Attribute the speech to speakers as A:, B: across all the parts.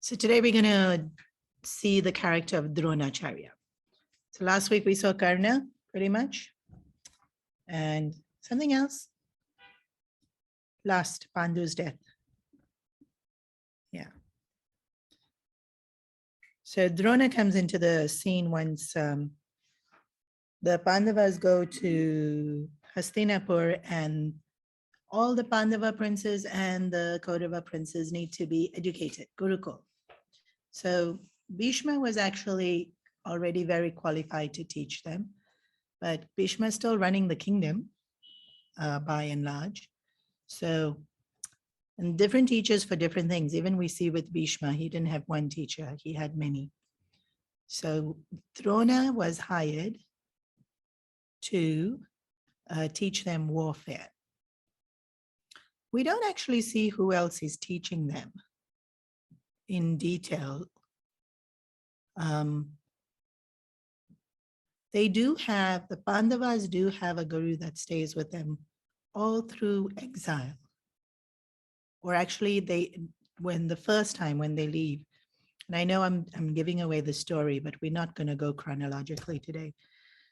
A: So today we're going to see the character of Dronacharya. So last week we saw Karna pretty much, and something else. Last, Pandu's death. Yeah. So Drona comes into the scene once the Pandavas go to Hastinapur, and all the Pandava princes and the Kaurava princes need to be educated, Gurukul. So Bhishma was actually already very qualified to teach them, but Bhishma is still running the kingdom by and large. So, and different teachers for different things. Even we see with Bhishma, he didn't have one teacher, he had many. So Drona was hired to teach them warfare. We don't actually see who else is teaching them in detail. They do have, the Pandavas do have a guru that stays with them all through exile. Or actually when the first time when they leave, and I know I'm giving away the story, but we're not going to go chronologically today.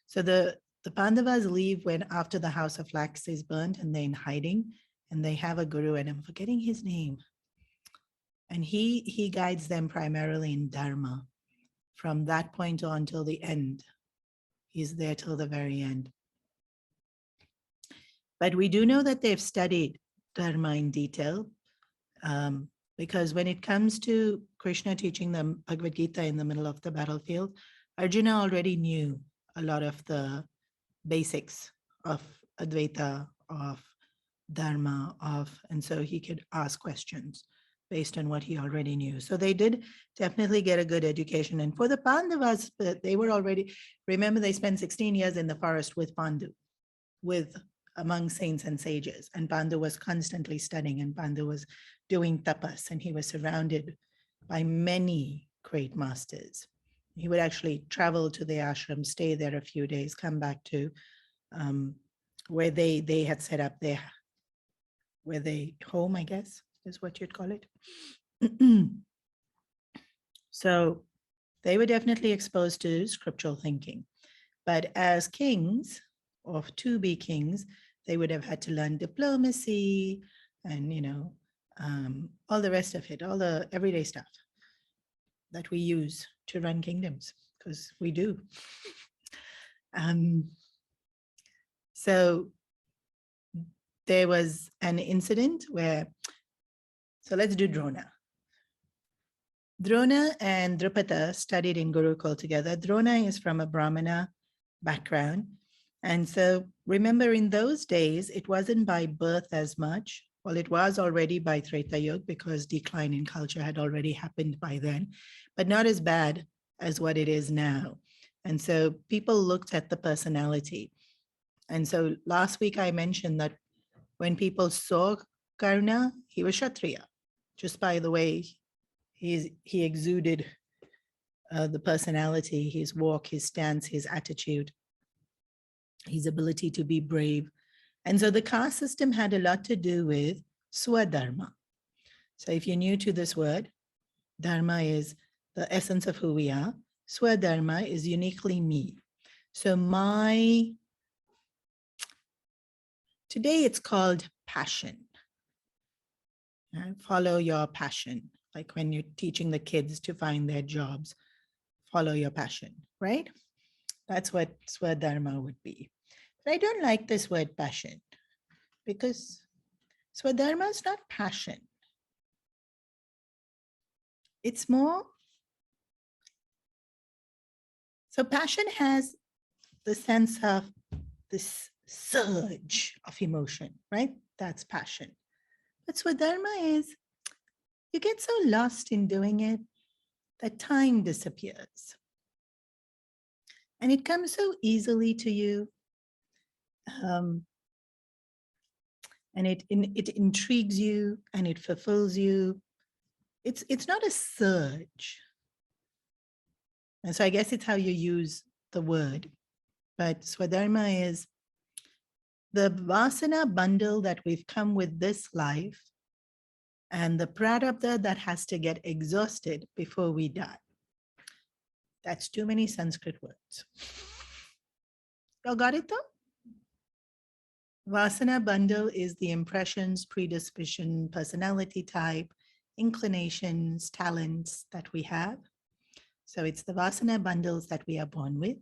A: So the Pandavas leave when after the house of flax is burnt and they're in hiding, and they have a guru, and I'm forgetting his name. And he guides them primarily in dharma from that point on till the end. He's there till the very end. But we do know that they've studied dharma in detail, because when it comes to Krishna teaching them Bhagavad Gita in the middle of the battlefield, Arjuna already knew a lot of the basics of Advaita, of dharma, and so he could ask questions based on what he already knew. So they did definitely get a good education. And for the Pandavas, they were already, remember they spent 16 years in the forest with Pandu, among saints and sages. And Pandu was constantly studying, and Pandu was doing tapas, and he was surrounded by many great masters. He would actually travel to the ashram, stay there a few days, come back to where they had set up their home, I guess, is what you'd call it. So they were definitely exposed to scriptural thinking. But as kings, or to be kings, they would have had to learn diplomacy and, all the rest of it, all the everyday stuff that we use to run kingdoms, because we do. So there was an incident where, so let's do Drona. Drona and Drupada studied in Gurukul together. Drona is from a Brahmana background. And so remember, in those days, it wasn't by birth as much. Well, it was already by Treta Yuga, because decline in culture had already happened by then, but not as bad as what it is now. And so people looked at the personality. And so last week I mentioned that when people saw Karna, he was Kshatriya, just by the way he exuded the personality, his walk, his stance, his attitude, his ability to be brave. And so the caste system had a lot to do with swadharma. So if you're new to this word, dharma is the essence of who we are. Swadharma is uniquely me. So today it's called passion. Follow your passion. Like when you're teaching the kids to find their jobs, follow your passion, right? That's what swadharma would be. But I don't like this word passion, because swadharma is not passion. It's more, so passion has the sense of this surge of emotion, right? That's passion. But swadharma is, you get so lost in doing it that time disappears. And it comes so easily to you. And it intrigues you and it fulfills you. It's not a surge. And so I guess it's how you use the word. But swadharma is the vasana bundle that we've come with this life, and the prarabdha that has to get exhausted before we die. That's too many Sanskrit words. Y'all got it though? Vasana bundle is the impressions, predisposition, personality type, inclinations, talents that we have. So it's the vasana bundles that we are born with.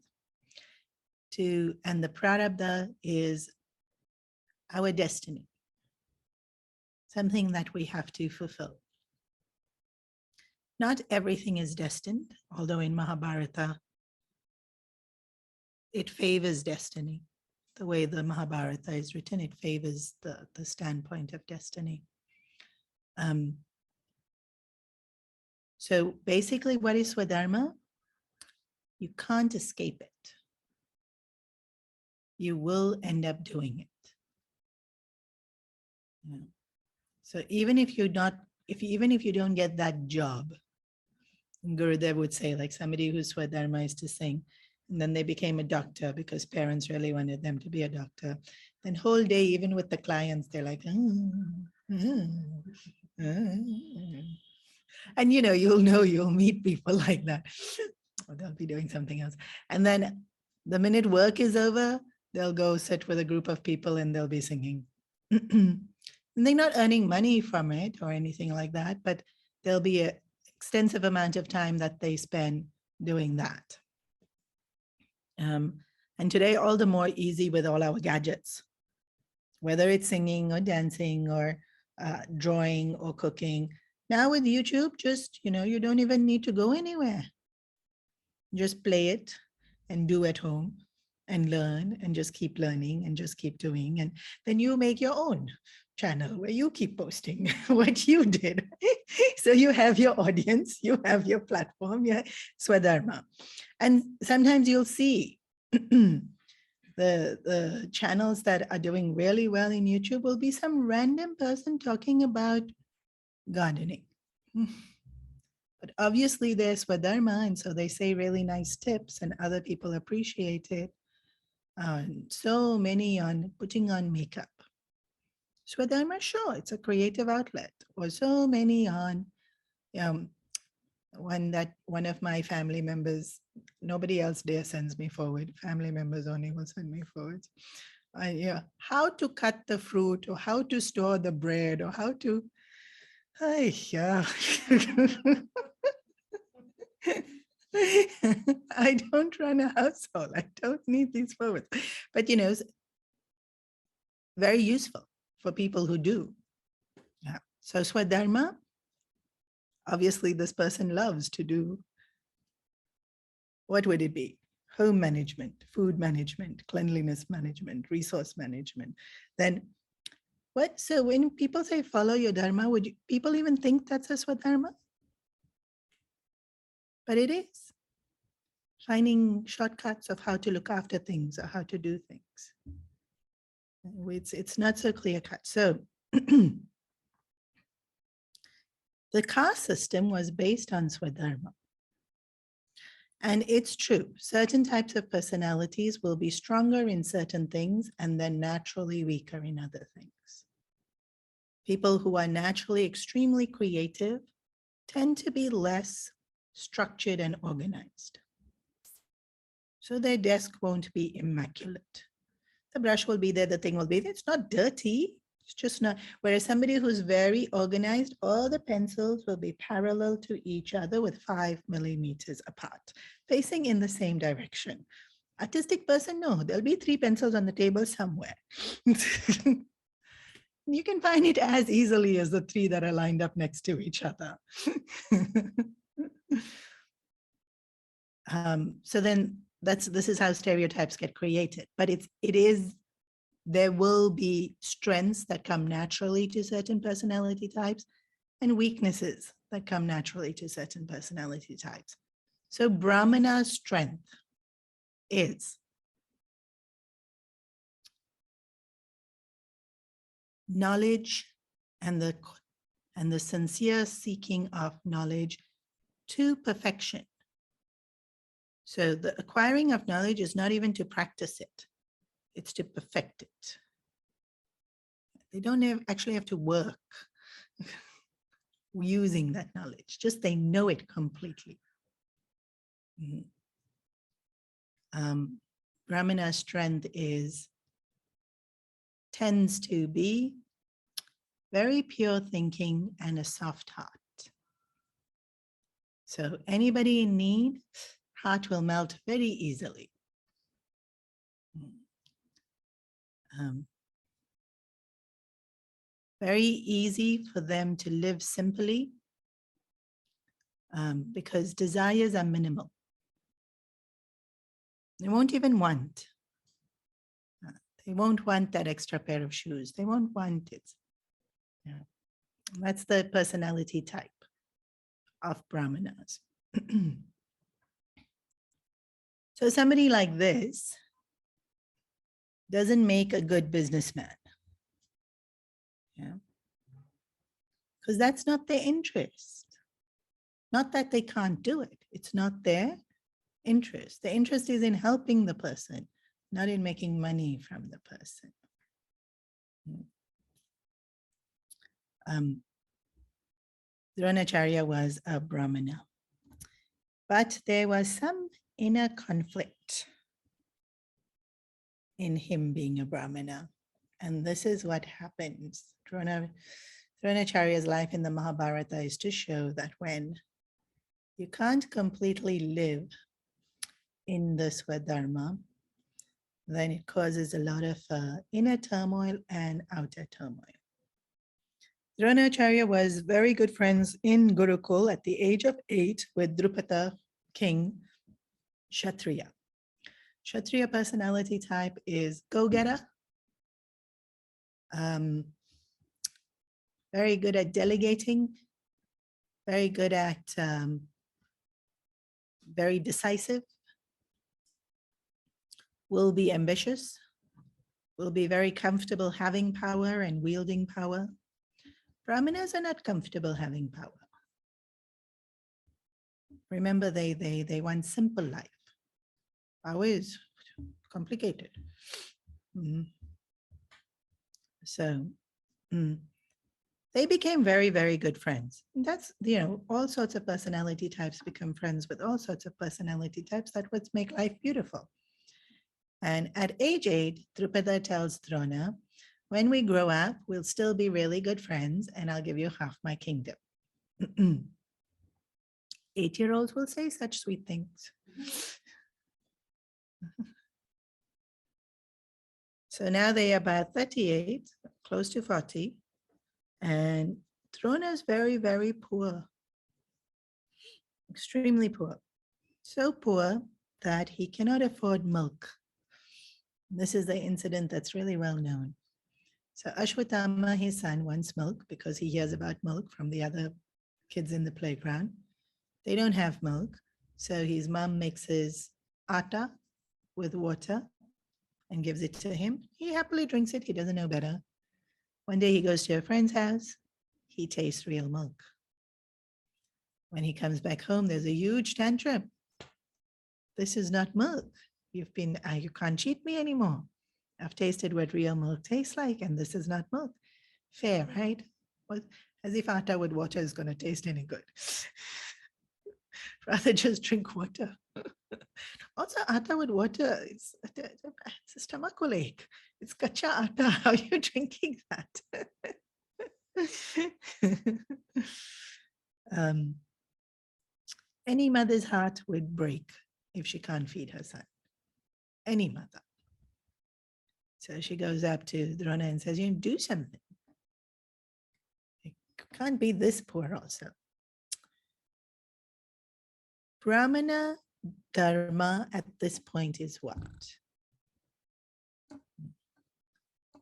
A: And the prarabdha is our destiny, something that we have to fulfill. Not everything is destined, although in Mahabharata, it favors destiny. The way the Mahabharata is written, it favors the standpoint of destiny. So basically, what is Swadharma? You can't escape it. You will end up doing it. Yeah. So even if you don't get that job, Gurudev would say, like somebody whose Swadharma is to sing, and then they became a doctor because parents really wanted them to be a doctor. Then whole day, even with the clients, they're like, and you'll meet people like that. Or they'll be doing something else. And then the minute work is over, they'll go sit with a group of people and they'll be singing. And they're not earning money from it or anything like that, but there'll be an extensive amount of time that they spend doing that. And today, all the more easy with all our gadgets, whether it's singing or dancing or drawing or cooking. Now with YouTube, just, you don't even need to go anywhere. Just play it and do at home and learn and just keep learning and just keep doing. And then you make your own channel where you keep posting what you did. So you have your audience, you have your platform, yeah, Swadharma. And sometimes you'll see the channels that are doing really well in YouTube will be some random person talking about gardening. But obviously they're Swadharma, and so they say really nice tips and other people appreciate it. So many on putting on makeup. Swadharma, sure, it's a creative outlet. Or so many on one of my family members, nobody else dare sends me forward. Family members only will send me forward. How to cut the fruit or how to store the bread or how to, yeah. I don't run a household. I don't need these forwards. But, very useful for people who do. Yeah. So Swadharma, obviously this person loves to do, what would it be? Home management, food management, cleanliness management, resource management. Then what? So when people say follow your dharma, would people even think that's a Swadharma? But it is. Finding shortcuts of how to look after things or how to do things. It's not so clear cut. So the caste system was based on Swadharma. And it's true, certain types of personalities will be stronger in certain things and then naturally weaker in other things. People who are naturally extremely creative tend to be less structured and organized. So their desk won't be immaculate. The brush will be there, the thing will be there. It's not dirty. It's just not. Whereas somebody who's very organized, all the pencils will be parallel to each other with 5 millimeters apart, facing in the same direction. Artistic person, no, there'll be 3 pencils on the table somewhere. You can find it as easily as the 3 that are lined up next to each other. So then this is how stereotypes get created, but there will be strengths that come naturally to certain personality types and weaknesses that come naturally to certain personality types. So Brahmana's strength is knowledge and the sincere seeking of knowledge to perfection. So the acquiring of knowledge is not even to practice it. It's to perfect it. They don't actually have to work. using that knowledge, just they know it completely. Brahmana's strength tends to be very pure thinking and a soft heart. So anybody in need, heart will melt very easily. Very easy for them to live simply because desires are minimal. They won't even want. They won't want that extra pair of shoes. They won't want it. Yeah. That's the personality type of Brahmanas. So somebody like this doesn't make a good businessman. Yeah. Because that's not their interest. Not that they can't do it. It's not their interest. The interest is in helping the person, not in making money from the person. Dronacharya was a Brahmana, but there was some inner conflict in him being a Brahmana. And this is what happens. Dronacharya's life in the Mahabharata is to show that when you can't completely live in the Swadharma, then it causes a lot of inner turmoil and outer turmoil. Dronacharya was very good friends in Gurukul at the age of 8 with Drupada king Kshatriya. Kshatriya personality type is go-getter, very good at delegating, very good at very decisive, will be ambitious, will be very comfortable having power and wielding power. Brahmanas are not comfortable having power. Remember, they want simple life. Power is complicated. So they became very, very good friends. And that's, all sorts of personality types become friends with all sorts of personality types. That's what makes life beautiful. And at age 8, Drupada tells Drona, when we grow up, we'll still be really good friends and I'll give you half my kingdom. 8-year-olds will say such sweet things. So now they are about 38, close to 40, and Drona is very, very poor, extremely poor. So poor that he cannot afford milk. This is the incident that's really well known. So Ashwatthama, his son, wants milk because he hears about milk from the other kids in the playground. They don't have milk. So his mom mixes atta with water and gives it to him. He happily drinks it. He doesn't know better. One day he goes to a friend's house. He tastes real milk. When he comes back home, there's a huge tantrum. This is not milk. You can't cheat me anymore. I've tasted what real milk tastes like, and this is not milk. Fair, right? Well, as if atta with water is going to taste any good. Rather just drink water. Also, atta with water, it's a stomachal ache. It's kacha atta. How are you drinking that? Any mother's heart would break if she can't feed her son. Any mother. So she goes up to Drona and says, do something. It can't be this poor also. Brahmana dharma at this point is what?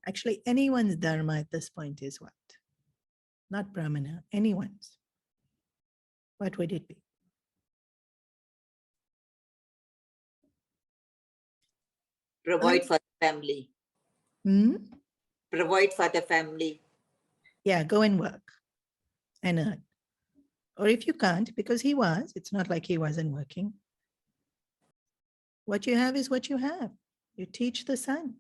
A: Actually, anyone's dharma at this point is what? Not Brahmana, anyone's. What would it be?
B: Provide for the family. Provide for the family.
A: Yeah, go and work and earn. Or if you can't, because it's not like he wasn't working. What you have is what you have. You teach the son.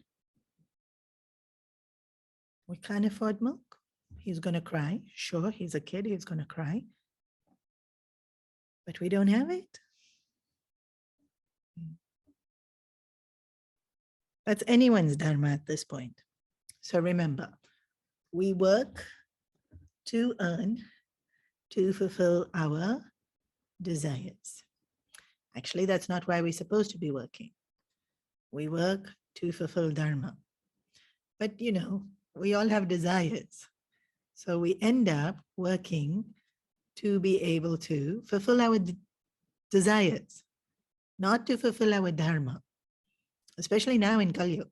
A: We can't afford milk. He's going to cry. Sure, he's a kid. He's going to cry. But we don't have it. That's anyone's dharma at this point. So remember, we work to earn, to fulfill our desires. Actually, that's not why we're supposed to be working. We work to fulfill dharma. But, we all have desires. So we end up working to be able to fulfill our desires, not to fulfill our dharma. Especially now in Kali Yuga,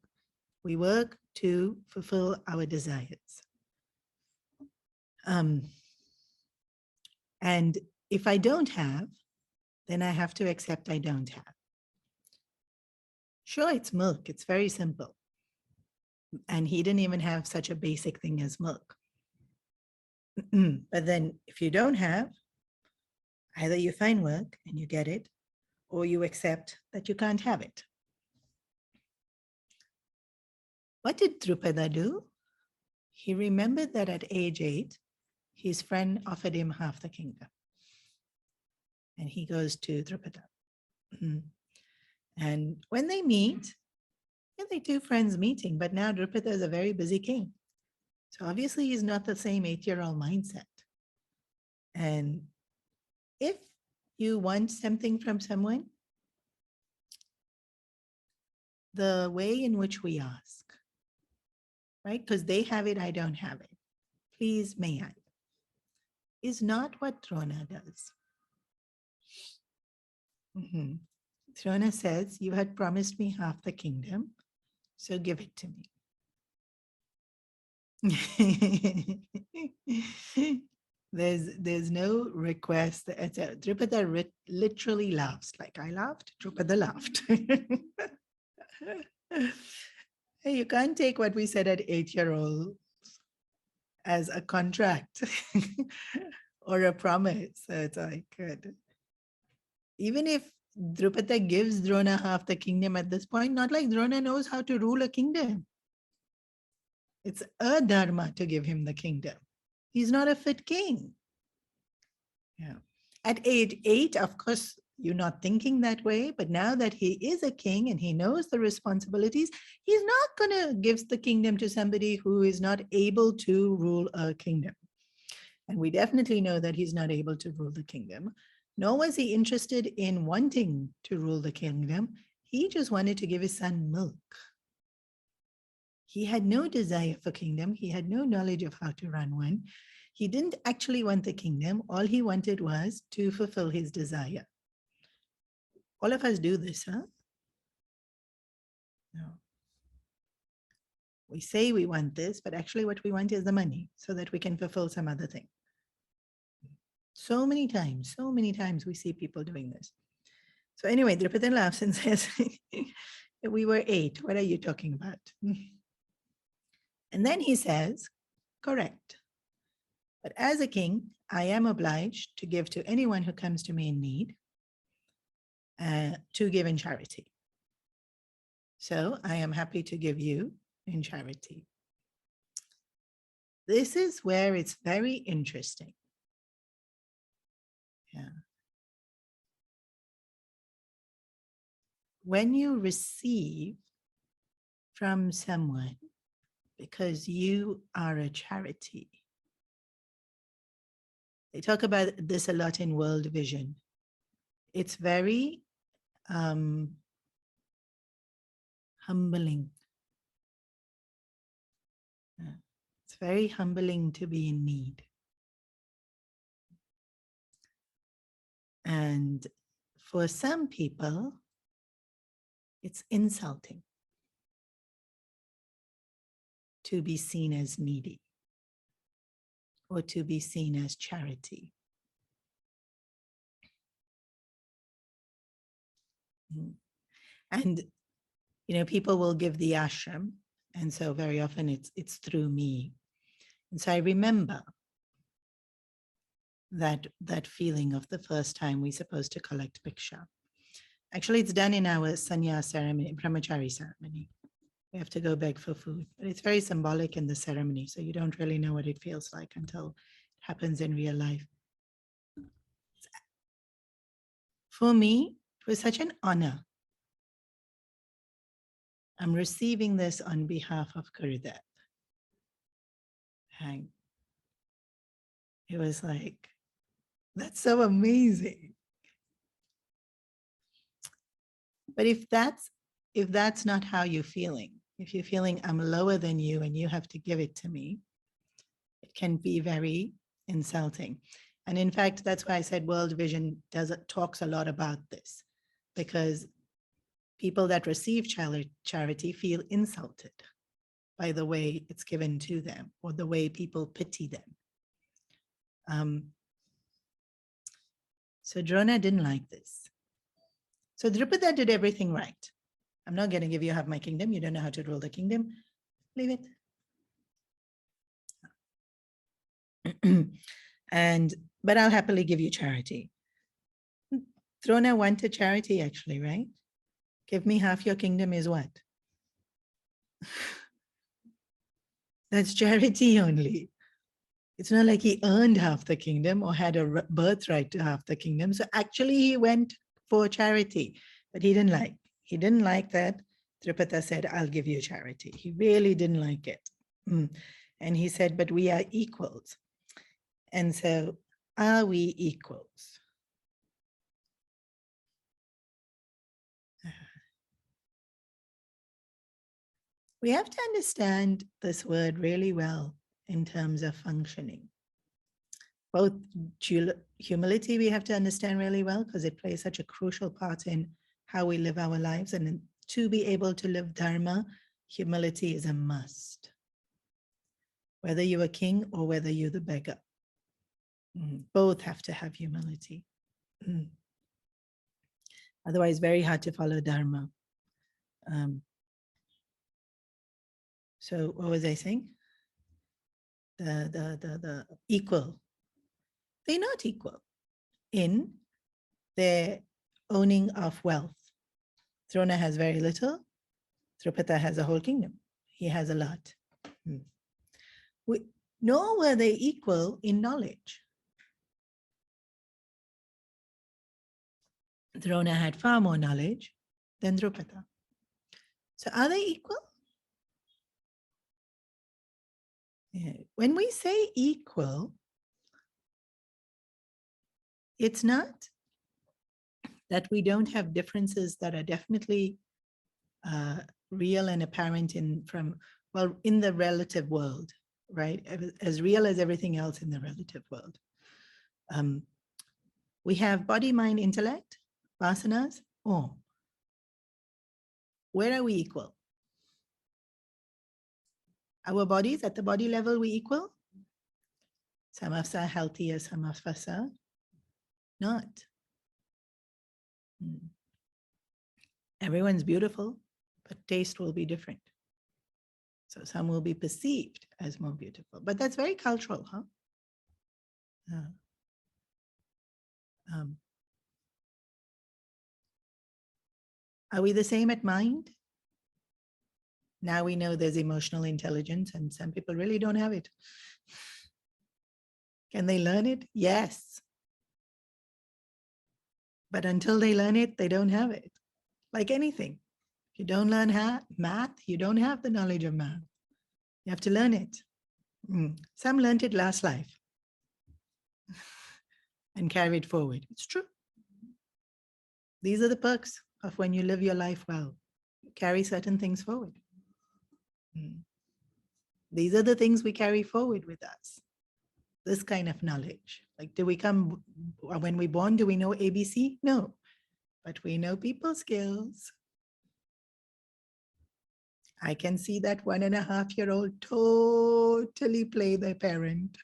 A: we work to fulfill our desires. And if I don't have, then I have to accept I don't have. Sure, it's milk. It's very simple. And he didn't even have such a basic thing as milk. But then if you don't have, either you find work and you get it, or you accept that you can't have it. What did Drupada do? He remembered that at age 8, his friend offered him half the kingdom. And he goes to Drupada. And when they meet, they're two friends meeting, but now Drupada is a very busy king. So obviously he's not the same 8-year-old mindset. And if you want something from someone, the way in which we ask, right? Because they have it, I don't have it. Please, may I? Is not what Drona does. Drona says, you had promised me half the kingdom, so give it to me. There's no request. Drupada literally laughs. Like I laughed, Drupada laughed. Hey, you can't take what we said at 8-year-old as a contract or a promise. So it's like, good. Even if Drupada gives Drona half the kingdom at this point, not like Drona knows how to rule a kingdom. It's adharma to give him the kingdom. He's not a fit king. Yeah. At age 8, of course, you're not thinking that way, but now that he is a king and he knows the responsibilities, he's not going to give the kingdom to somebody who is not able to rule a kingdom. And we definitely know that he's not able to rule the kingdom. Nor was he interested in wanting to rule the kingdom. He just wanted to give his son milk. He had no desire for kingdom. He had no knowledge of how to run one. He didn't actually want the kingdom. All he wanted was to fulfill his desire. All of us do this, huh? No. We say we want this, but actually what we want is the money so that we can fulfill some other thing. So many times we see people doing this. So anyway, Drupada laughs and says, we were 8. What are you talking about? And then he says, correct. But as a king, I am obliged to give to anyone who comes to me in need, to give in charity. So I am happy to give you in charity. This is where it's very interesting. Yeah. When you receive from someone because you are a charity, they talk about this a lot in World Vision. It's very humbling. It's very humbling to be in need. And for some people, it's insulting to be seen as needy or to be seen as charity. And, people will give the ashram. And so very often it's through me. And so I remember that feeling of the first time we're supposed to collect bhiksha. Actually, it's done in our sannyas ceremony, brahmachari ceremony. We have to go beg for food. But it's very symbolic in the ceremony. So you don't really know what it feels like until it happens in real life. For me, it was such an honor. I'm receiving this on behalf of Gurudev. And it was like, that's so amazing. But if that's not how you're feeling, if you're feeling I'm lower than you and you have to give it to me, it can be very insulting. And in fact, that's why I said World Vision talks a lot about this, because people that receive charity feel insulted by the way it's given to them or the way people pity them. So Drona didn't like this. So Drupada did everything right. I'm not going to give you half my kingdom. You don't know how to rule the kingdom. Leave it. But I'll happily give you charity. Drona wanted charity actually, right? Give me half your kingdom is what? That's charity only. It's not like he earned half the kingdom or had a birthright to half the kingdom. So actually he went for charity, but he didn't like that. Drupada said, I'll give you charity. He really didn't like it. And he said, but we are equals. And so are we equals? We have to understand this word really well in terms of functioning. Both humility we have to understand really well because it plays such a crucial part in how we live our lives. And to be able to live dharma, humility is a must. Whether you're a king or whether you're the beggar. Both have to have humility. Otherwise, very hard to follow dharma. So what was I saying? The equal. They're not equal in their owning of wealth. Drona has very little. Drupada has a whole kingdom. He has a lot. Nor were they equal in knowledge. Drona had far more knowledge than Drupada. So are they equal? Yeah. When we say equal, it's not that we don't have differences that are definitely real and apparent in the relative world, right? As real as everything else in the relative world. We have body, mind, intellect, vasanas. Where are we equal? Our bodies, at the body level, we equal? Some of us are healthier, some of us are not. Everyone's beautiful, but taste will be different. So some will be perceived as more beautiful, but that's very cultural, huh? Are we the same at mind? Now we know there's emotional intelligence and some people really don't have it. Can they learn it? Yes. But until they learn it, they don't have it. Like anything. If you don't learn math, you don't have the knowledge of math. You have to learn it. Some learned it last life and carried forward. It's true. These are the perks of when you live your life well. You carry certain things forward. These are the things we carry forward with us. This kind of knowledge. Like, when we're born, do we know ABC? No, but we know people skills. I can see that 1.5-year-old totally play their parent.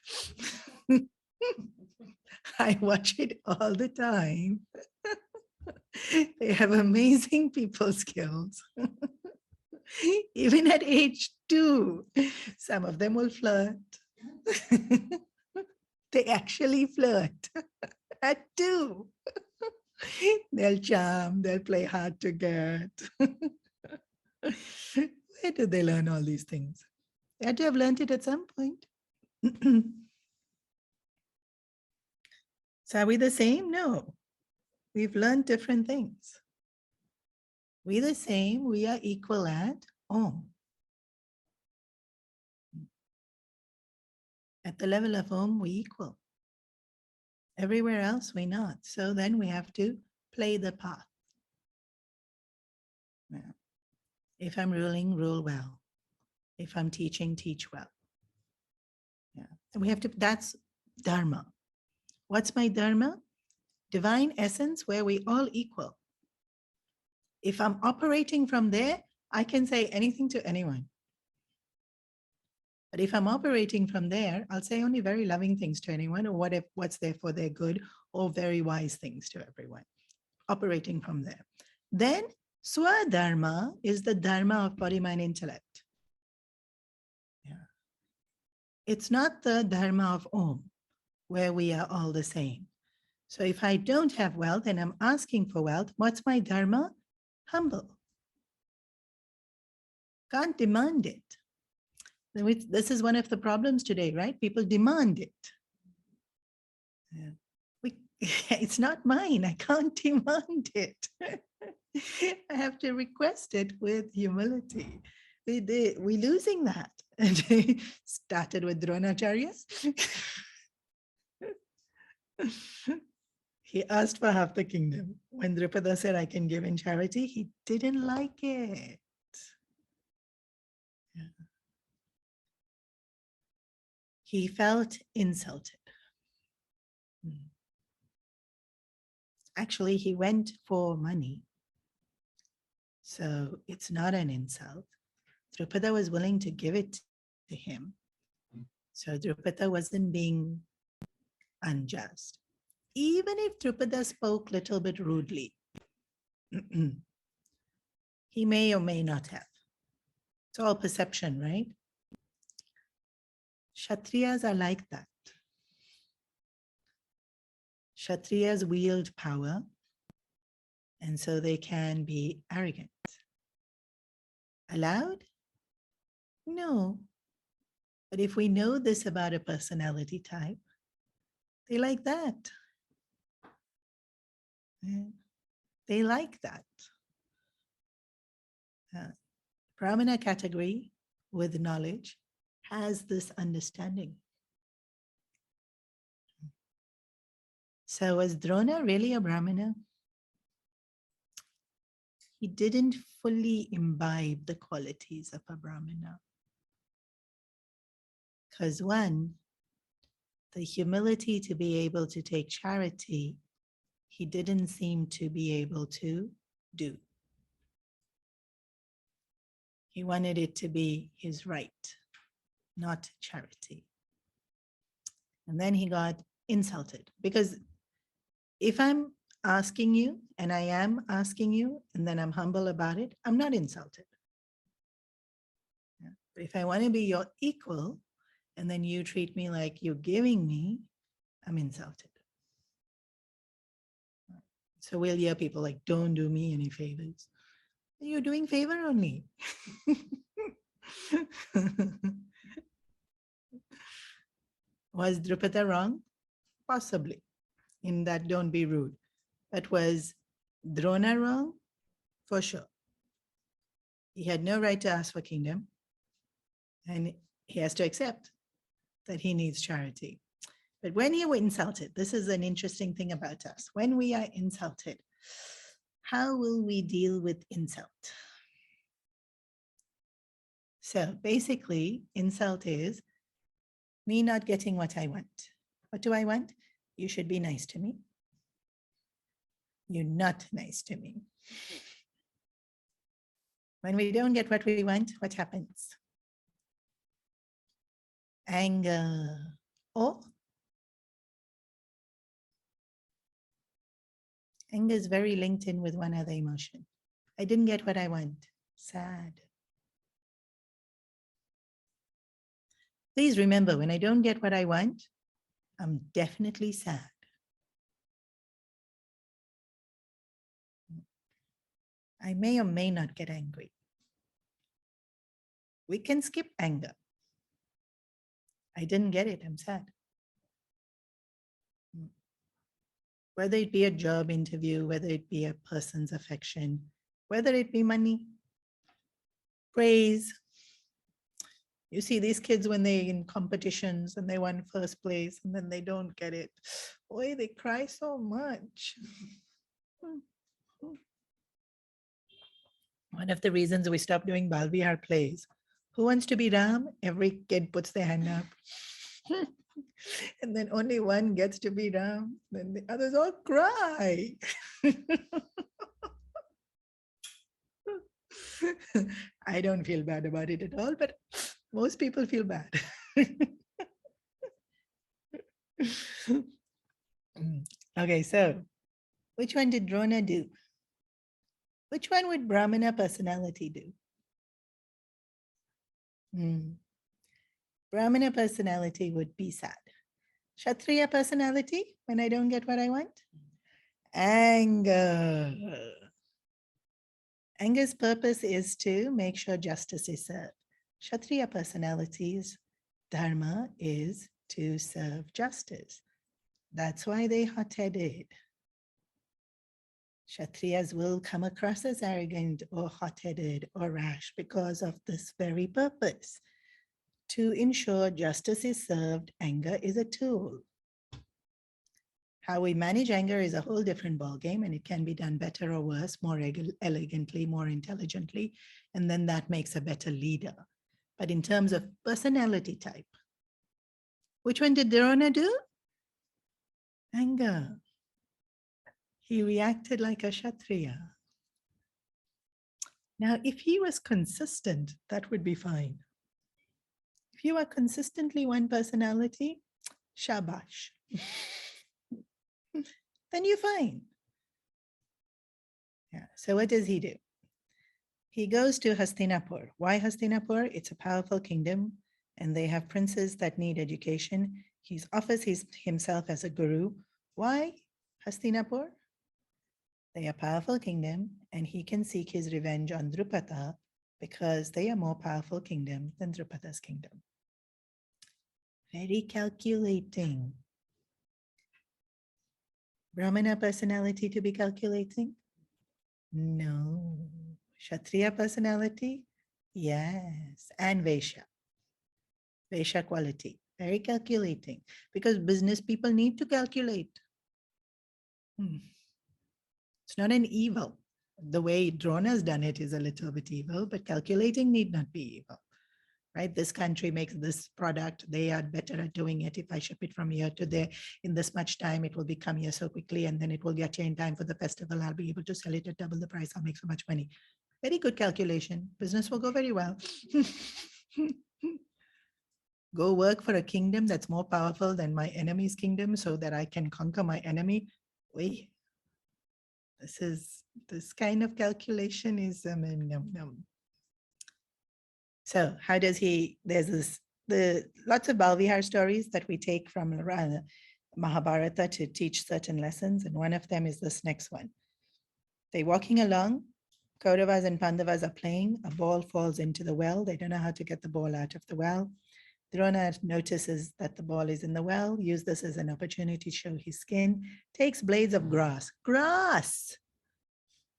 A: I watch it all the time. They have amazing people skills. Even at age 2, some of them will flirt. They actually flirt at 2. They'll charm, they'll play hard to get. Where did they learn all these things? They had to have learned it at some point. So are we the same? No. We've learned different things. We the same, we are equal at Om. At the level of Om, we equal. Everywhere else, we not. So then we have to play the path. Yeah. If I'm ruling, rule well. If I'm teaching, teach well. Yeah. And we have to, that's dharma. What's my dharma? Divine essence where we all equal. If I'm operating from there, I can say anything to anyone. But if I'm operating from there, I'll say only very loving things to anyone, or what's there for their good, or very wise things to everyone. Operating from there. Then Swadharma is the dharma of body, mind, intellect. Yeah. It's not the dharma of Om, where we are all the same. So if I don't have wealth and I'm asking for wealth, what's my dharma? Humble. Can't demand it. This is one of the problems today, right? People demand it. Yeah. It's not mine. I can't demand it. I have to request it with humility. We're losing that. And they started with Dronacharya. He asked for half the kingdom. When Drupada said, I can give in charity, he didn't like it. Yeah. He felt insulted. Actually, he went for money. So it's not an insult. Drupada was willing to give it to him. So Drupada wasn't being unjust. Even if Drupada spoke a little bit rudely, he may or may not have. It's all perception, right? Kshatriyas are like that. Kshatriyas wield power, and so they can be arrogant. Allowed? No. But if we know this about a personality type, they like that. Yeah. They like that. Brahmana category with knowledge has this understanding. So was Drona really a Brahmana? He didn't fully imbibe the qualities of a Brahmana. Because one, the humility to be able to take charity, he didn't seem to be able to do. He wanted it to be his right, not charity. And then he got insulted, because if I'm asking you, and I am asking you, and then I'm humble about it, I'm not insulted. Yeah. But if I want to be your equal, and then you treat me like you're giving me, I'm insulted. So we'll hear people like, don't do me any favors. You're doing favor only. Was Drupada wrong? Possibly, in that don't be rude. But was Drona wrong? For sure. He had no right to ask for kingdom, and he has to accept that he needs charity. But when you were insulted, this is an interesting thing about us. When we are insulted, how will we deal with insult? So basically, insult is me not getting what I want. What do I want? You should be nice to me. You're not nice to me. When we don't get what we want, what happens? Anger. Or anger is very linked in with one other emotion. I didn't get what I want. Sad. Please remember, when I don't get what I want, I'm definitely sad. I may or may not get angry. We can skip anger. I didn't get it. I'm sad. Whether it be a job interview, whether it be a person's affection, whether it be money, praise. You see these kids when they're in competitions and they won first place and then they don't get it. Boy, they cry so much. One of the reasons we stopped doing Balvihar plays. Who wants to be Ram? Every kid puts their hand up. And then only one gets to be Ram. Then the others all cry. I don't feel bad about it at all, but most people feel bad. Okay, so which one did Drona do? Which one would Brahmana personality do? Brahmana personality would be sad. Kshatriya personality, when I don't get what I want? Anger. Anger's purpose is to make sure justice is served. Kshatriya personalities, dharma is to serve justice. That's why they're hot-headed. Kshatriyas will come across as arrogant or hot-headed or rash because of this very purpose. To ensure justice is served, anger is a tool. How we manage anger is a whole different ballgame, and it can be done better or worse, more elegantly, more intelligently, and then that makes a better leader. But in terms of personality type, which one did Drona do? Anger. He reacted like a Kshatriya. Now, if he was consistent, that would be fine. If you are consistently one personality, shabash. Then you're fine. Yeah. So what does he do? He goes to Hastinapur. Why Hastinapur? It's a powerful kingdom and they have princes that need education. He offers himself as a guru. Why Hastinapur? They are a powerful kingdom and he can seek his revenge on Drupada because they are more powerful kingdom than Drupada's kingdom. Very calculating. Brahmana personality to be calculating? No. Kshatriya personality? Yes. And Vaishya. Vaishya quality. Very calculating. Because business people need to calculate. It's not an evil. The way Drona's done it is a little bit evil, but calculating need not be evil. Right? This country makes this product. They are better at doing it. If I ship it from here to there in this much time, it will become here so quickly. And then it will get here in time for the festival. I'll be able to sell it at double the price. I'll make so much money. Very good calculation. Business will go very well. Go work for a kingdom that's more powerful than my enemy's kingdom so that I can conquer my enemy. Wait, this kind of calculation is So how does he, there's lots of Balvihar stories that we take from Mahabharata to teach certain lessons. And one of them is this next one. They're walking along, Kauravas and Pandavas are playing, a ball falls into the well. They don't know how to get the ball out of the well. Drona notices that the ball is in the well, use this as an opportunity to show his skin, takes blades of grass. Grass!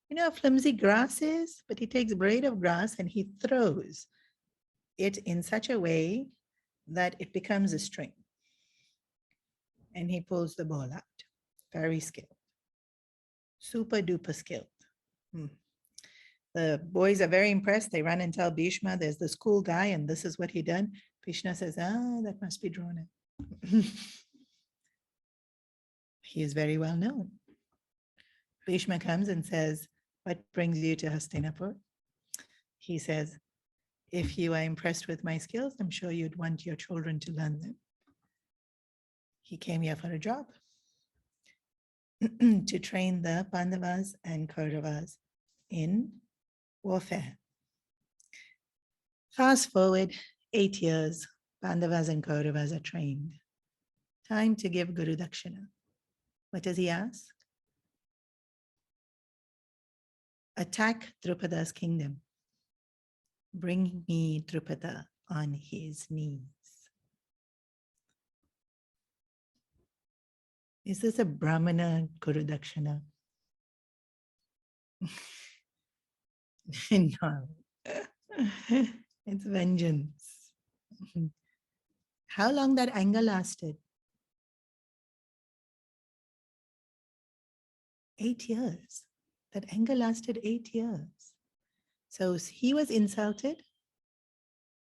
A: You know how flimsy grass is? But he takes a blade of grass and he throws it in such a way that it becomes a string. And he pulls the ball out. Very skilled. Super duper skilled. The boys are very impressed. They run and tell Bhishma, there's this cool guy and this is what he done. Bhishma says, that must be Drona. He is very well known. Bhishma comes and says, what brings you to Hastinapur? He says, if you are impressed with my skills, I'm sure you'd want your children to learn them. He came here for a job to train the Pandavas and Kauravas in warfare. Fast forward 8 years, Pandavas and Kauravas are trained. Time to give Guru Dakshina. What does he ask? Attack Drupada's kingdom. Bring me Drupada on his knees. Is this a Brahmana Guru Dakshina? No. It's vengeance. How long that anger lasted? 8 years. That anger lasted 8 years. So he was insulted,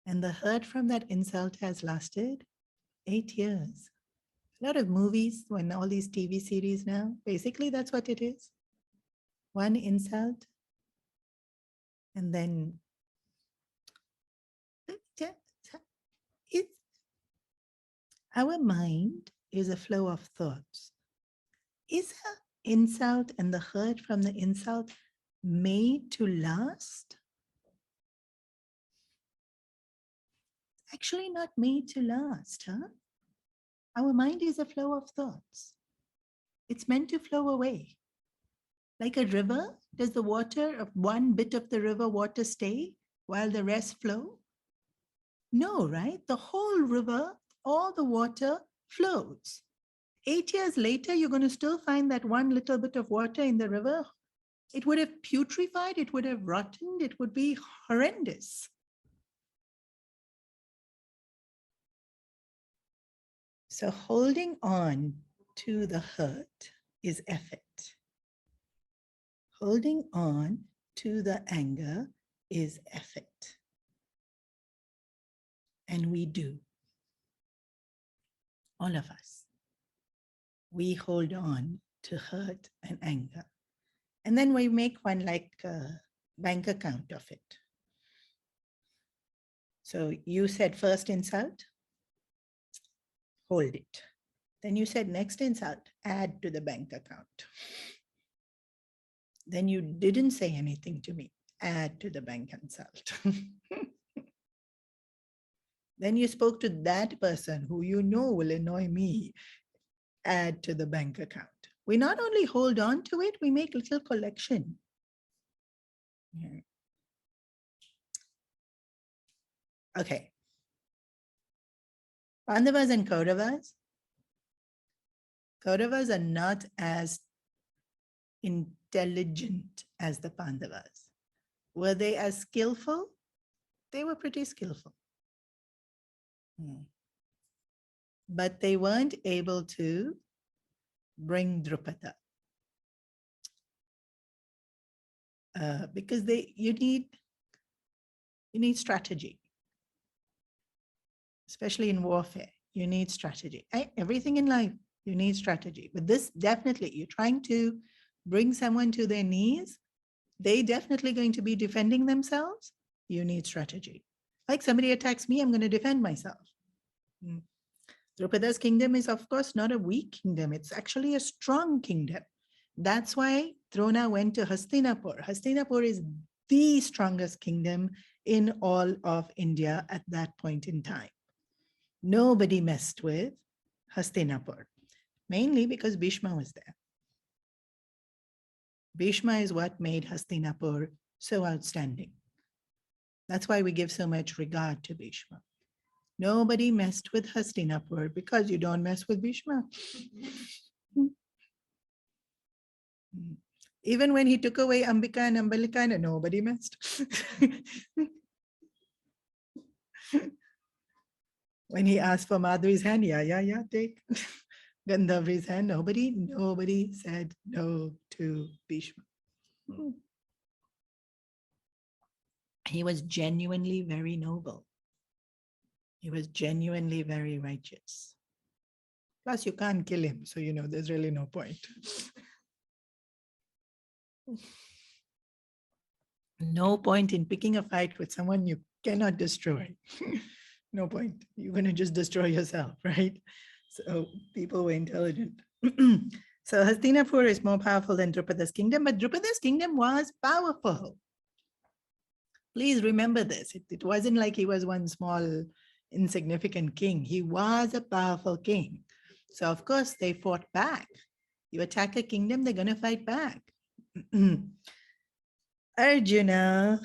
A: and the hurt from that insult has lasted 8 years. A lot of movies, when all these TV series now, basically that's what it is. One insult, and then our mind is a flow of thoughts. Is the insult and the hurt from the insult made to last? Actually not made to last, huh? Our mind is a flow of thoughts. It's meant to flow away. Like a river, does the water of one bit of the river water stay while the rest flow? No, right? The whole river, all the water flows. 8 years later, you're going to still find that one little bit of water in the river. It would have putrefied, it would have rotted, it would be horrendous. So holding on to the hurt is effort. Holding on to the anger is effort. And we do. All of us. We hold on to hurt and anger. And then we make one like a bank account of it. So you said first insult, hold it. Then you said next insult, add to the bank account. Then you didn't say anything to me, add to the bank insult. Then you spoke to that person who you know will annoy me, add to the bank account. We not only hold on to it, we make little collection. Yeah. Okay. Pandavas and Kauravas. Kauravas are not as intelligent as the Pandavas. Were they as skillful? They were pretty skillful. But they weren't able to bring Drupada. Because you need strategy. Especially in warfare, you need strategy. Everything in life, you need strategy. But this definitely, you're trying to bring someone to their knees, they definitely going to be defending themselves. You need strategy. Like somebody attacks me, I'm going to defend myself. Drupada's kingdom is, of course, not a weak kingdom. It's actually a strong kingdom. That's why Drona went to Hastinapur. Hastinapur is the strongest kingdom in all of India at that point in time. Nobody messed with Hastinapur, mainly because Bhishma was there. Bhishma is what made Hastinapur so outstanding. That's why we give so much regard to Bhishma. Nobody messed with Hastinapur because you don't mess with Bhishma. Even when he took away Ambika and Ambalika, nobody messed. When he asked for Madhuri's hand, yeah, take. Gandhavri's hand, nobody said no to Bhishma. He was genuinely very noble. He was genuinely very righteous. Plus, you can't kill him, so there's really no point. No point in picking a fight with someone you cannot destroy. No point. You're going to just destroy yourself, right? So people were intelligent. So Hastinapur is more powerful than Drupada's kingdom, but Drupada's kingdom was powerful. Please remember this. It wasn't like he was one small, insignificant king. He was a powerful king. So of course they fought back. You attack a kingdom, they're going to fight back. Arjuna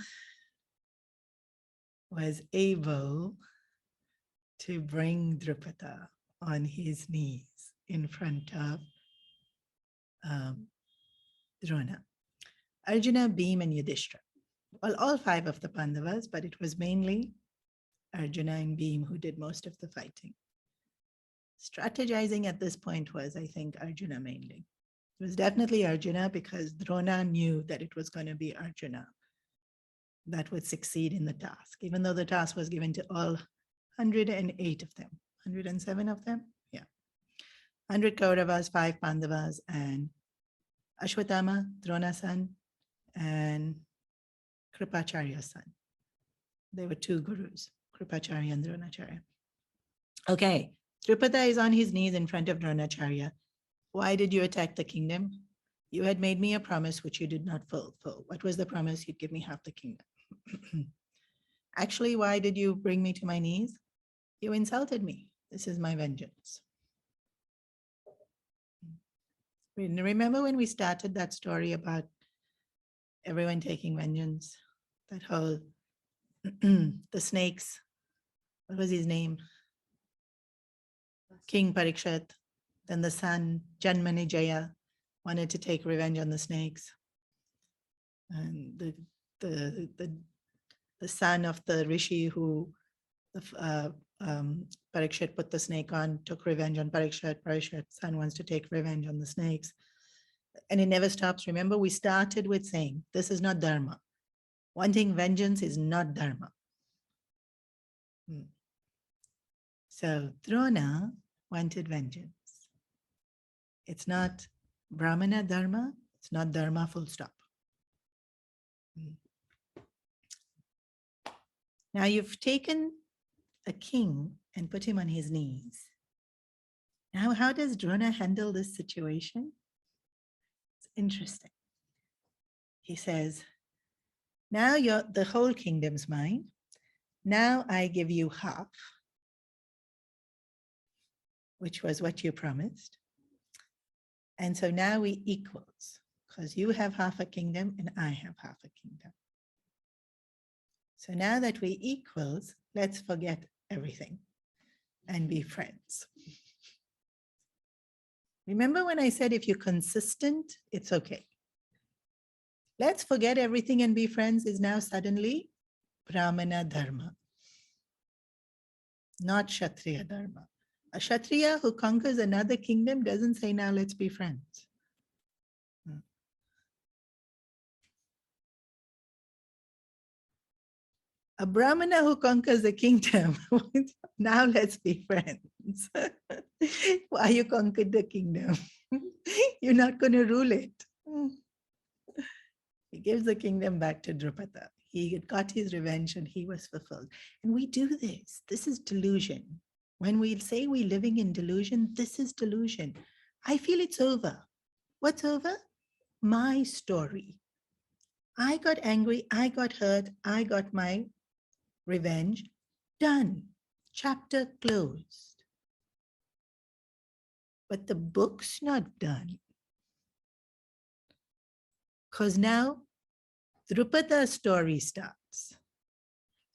A: was able to bring Drupada on his knees in front of Drona. Arjuna, Bhima, and Yudhishthira. Well, all five of the Pandavas, but it was mainly Arjuna and Bhima who did most of the fighting. Strategizing at this point was, I think, Arjuna mainly. It was definitely Arjuna because Drona knew that it was going to be Arjuna that would succeed in the task, even though the task was given to all 108 of them, 107 of them. Yeah. 100 Kauravas, 5 Pandavas, and Ashwatthama, Drona's son, and Kripacharya's son. They were 2 gurus, Kripacharya and Dronacharya. Okay, Drupada is on his knees in front of Dronacharya. Why did you attack the kingdom? You had made me a promise which you did not fulfill. What was the promise? You'd give me half the kingdom. Actually, why did you bring me to my knees? You insulted me. This is my vengeance. Remember when we started that story about everyone taking vengeance? That whole, the snakes, what was his name? King Parikshit, then the son, Janmanijaya, wanted to take revenge on the snakes. And the son of the rishi who Parikshit put the snake on, took revenge on Parikshit. Parikshit's son wants to take revenge on the snakes. And it never stops. Remember, we started with saying, this is not dharma. Wanting vengeance is not dharma. So Drona wanted vengeance. It's not Brahmana dharma. It's not dharma full stop. Now you've taken a king and put him on his knees. Now, how does Drona handle this situation? It's interesting. He says, now the whole kingdom's mine. Now I give you half, which was what you promised. And so now we equals, because you have half a kingdom and I have half a kingdom. So now that we equals, let's forget everything and be friends. Remember when I said if you're consistent, it's okay. Let's forget everything and be friends is now suddenly Brahmana dharma, not Kshatriya dharma. A Kshatriya who conquers another kingdom doesn't say, now let's be friends. A Brahmana who conquers a kingdom, now let's be friends. Why you conquered the kingdom? You're not going to rule it. He gives the kingdom back to Drupada. He got his revenge and he was fulfilled. And we do this. This is delusion. When we say we're living in delusion, this is delusion. I feel it's over. What's over? My story. I got angry. I got hurt. I got my revenge. Done. Chapter closed. But the book's not done. Because now Drupada's story starts.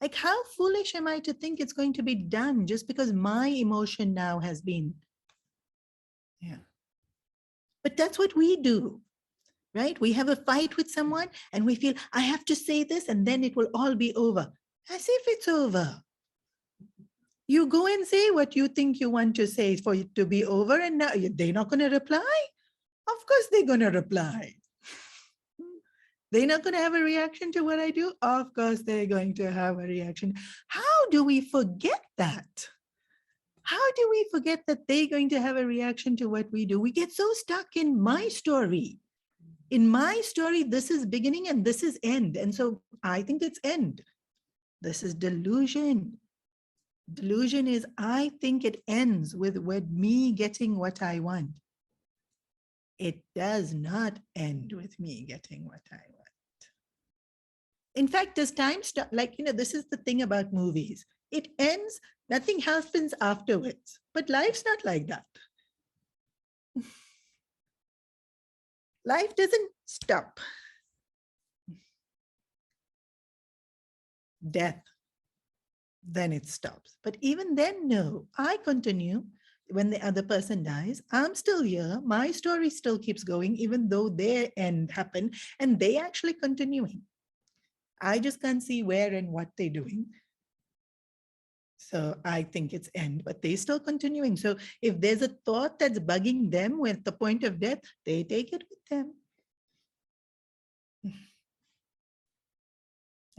A: Like, how foolish am I to think it's going to be done just because my emotion now has been. Yeah. But that's what we do, right? We have a fight with someone and we feel, I have to say this and then it will all be over. As if it's over. You go and say what you think you want to say for it to be over, and now they're not going to reply. Of course they're going to reply. They're not going to have a reaction to what I do. Of course they're going to have a reaction. How do we forget that? How do we forget that they're going to have a reaction to what we do? We get so stuck in my story. In my story, this is beginning and this is end. And so I think it's end. This is delusion. Delusion is, I think it ends with me getting what I want. It does not end with me getting what I want. In fact, does time stop? Like, this is the thing about movies. It ends, nothing happens afterwards. But life's not like that. Life doesn't stop. Death. then it stops. But even then, no, I continue. When the other person dies, I'm still here. My story still keeps going, even though their end happened and they actually continuing. I just can't see where and what they're doing. So I think it's end, but they still continuing. So if there's a thought that's bugging them with the point of death, they take it with them.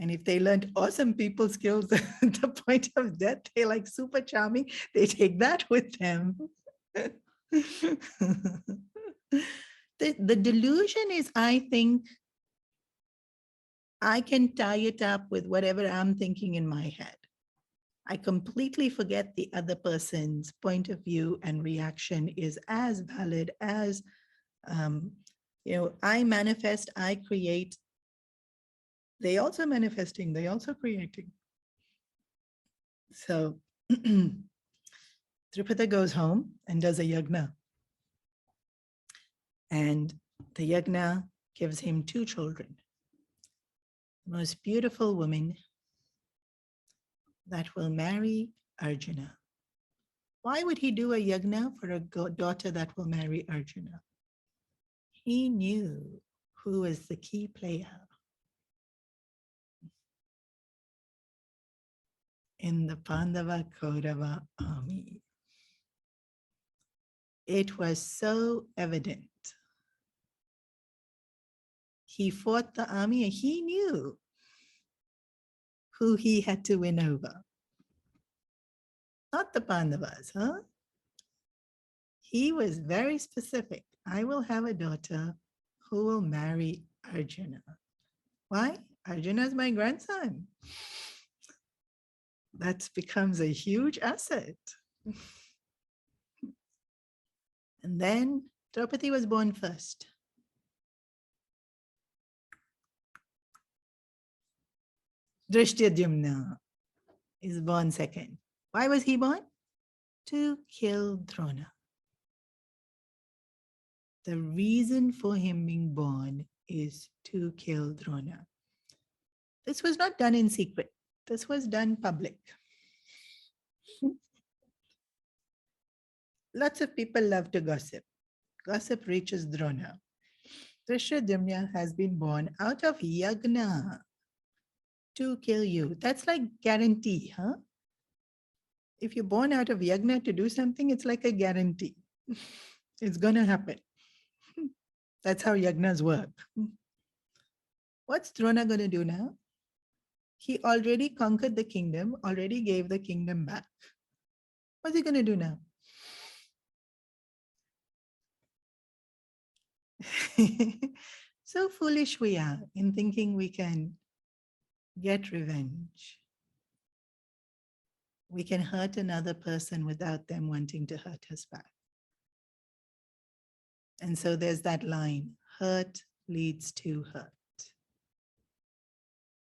A: And if they learned awesome people skills at the point of death, they're like super charming, they take that with them. The delusion is, I think, I can tie it up with whatever I'm thinking in my head. I completely forget the other person's point of view and reaction is as valid as, I manifest, I create. They also manifesting, they also creating. So Drupada goes home and does a yagna. And the yagna gives him 2 children. The most beautiful woman that will marry Arjuna. Why would he do a yagna for a daughter that will marry Arjuna? He knew who was the key player in the Pandava Kaurava army. It was so evident. He fought the army and he knew who he had to win over. Not the Pandavas, huh? He was very specific. I will have a daughter who will marry Arjuna. Why? Arjuna is my grandson. That becomes a huge asset. And then Draupadi was born first. Drishtadyumna is born second. Why was he born? To kill Drona. The reason for him being born is to kill Drona. This was not done in secret. This was done public. Lots of people love to gossip. Gossip reaches Drona. Drishtadyumna has been born out of yagna to kill you. That's like guarantee, huh? If you're born out of yagna to do something, it's like a guarantee. It's going to happen. That's how yagnas work. What's Drona going to do now? He already conquered the kingdom, already gave the kingdom back. What's he going to do now? So foolish we are in thinking we can get revenge. We can hurt another person without them wanting to hurt us back. And so there's that line, hurt leads to hurt.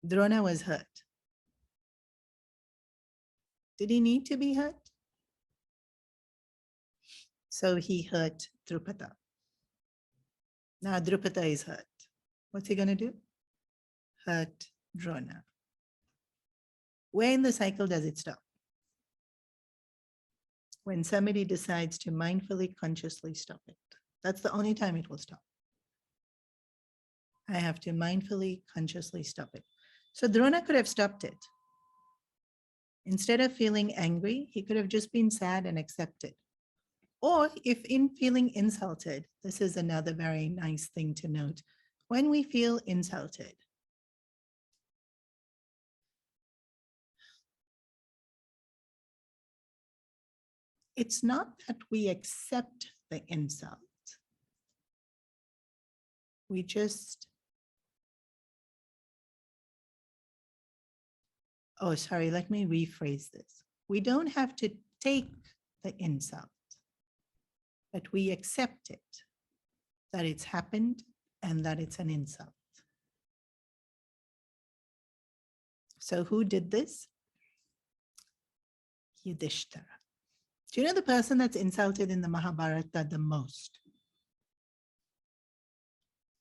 A: Drona was hurt. Did he need to be hurt? So he hurt Drupada. Now Drupada is hurt. What's he going to do? Hurt Drona. Where in the cycle does it stop? When somebody decides to mindfully, consciously stop it. That's the only time it will stop. I have to mindfully, consciously stop it. So Drona could have stopped it. Instead of feeling angry, he could have just been sad and accepted. Or if in feeling insulted, this is another very nice thing to note. When we feel insulted, it's not that we accept the insult. We just, oh, sorry, let me rephrase this. We don't have to take the insult, but we accept it, that it's happened and that it's an insult. So who did this? Yudhishthira. Do you know the person that's insulted in the Mahabharata the most?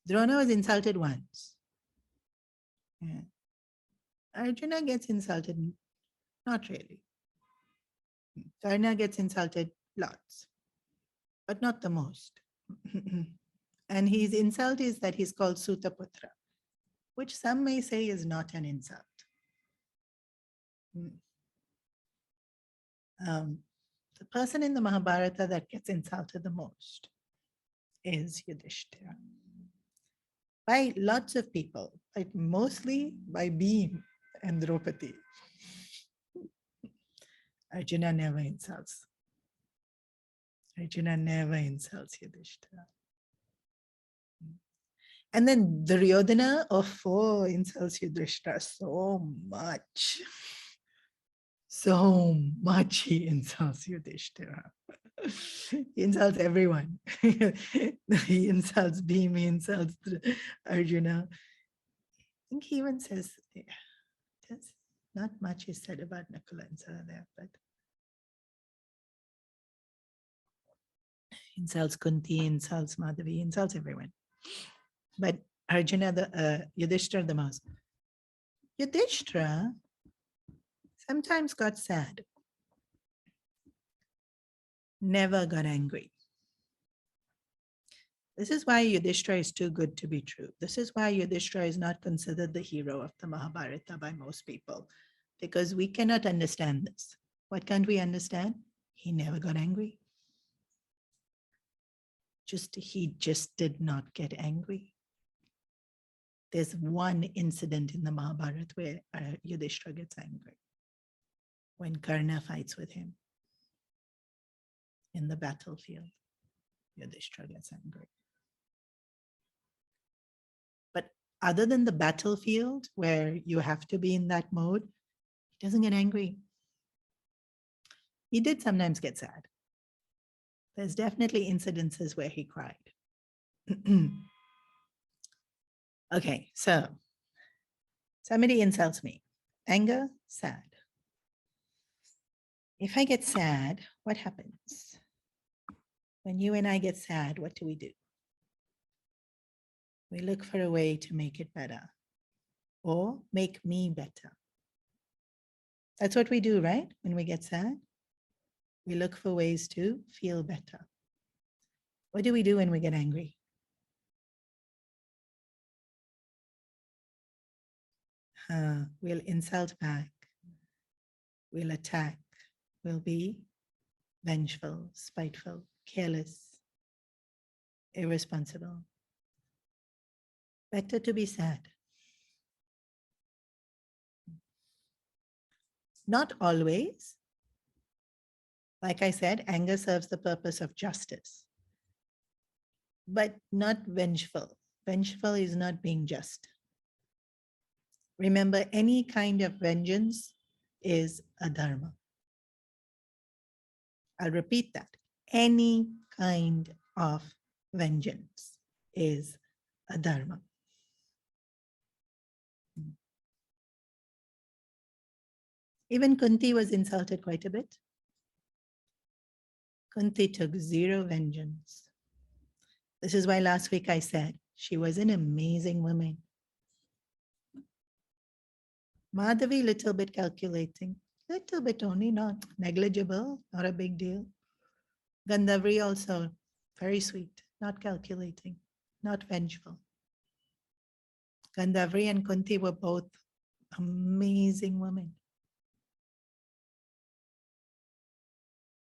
A: Drona was insulted once. Yeah. Arjuna gets insulted Not really. Karna gets insulted lots, but not the most. And his insult is that he's called Sutaputra, which some may say is not an insult. The person in the Mahabharata that gets insulted the most is Yudhishthira. By lots of people, but mostly by Bhim and Draupadi. Arjuna never insults. Arjuna never insults Yudhishthira. And then Duryodhana, insults Yudhishthira so much. So much he insults Yudhishthira. He insults everyone. He insults Bhima, he insults Arjuna. I think he even says, there's not much is said about Nakula and Saradeva, but insults Kunti, insults Madhavi, insults everyone. But Arjuna, Yudhishthira the most. Yudhishthira sometimes got sad, never got angry. This is why Yudhishthira is too good to be true. This is why Yudhishthira is not considered the hero of the Mahabharata by most people, because we cannot understand this. What can't we understand? He never got angry. He just did not get angry. There's one incident in the Mahabharata where Yudhishthira gets angry. When Karna fights with him in the battlefield, Yudhishthira gets angry. But other than the battlefield, where you have to be in that mode, he doesn't get angry. He did sometimes get sad. There's definitely incidences where he cried. Okay, so somebody insults me. Anger, sad. If I get sad, what happens? When you and I get sad, what do? We look for a way to make it better or make me better. That's what we do, right? When we get sad, we look for ways to feel better. What do we do when we get angry? We'll insult back. We'll attack. We'll be vengeful, spiteful, careless, irresponsible. Better to be sad. Not always. Like I said, anger serves the purpose of justice, but not vengeful. Vengeful is not being just. Remember, any kind of vengeance is adharma. I'll repeat that. Any kind of vengeance is adharma. Even Kunti was insulted quite a bit. Kunti took zero vengeance. This is why last week I said she was an amazing woman. Madhavi, little bit calculating, little bit only, not negligible, not a big deal. Gandhavri also very sweet, not calculating, not vengeful. Gandhavri and Kunti were both amazing women.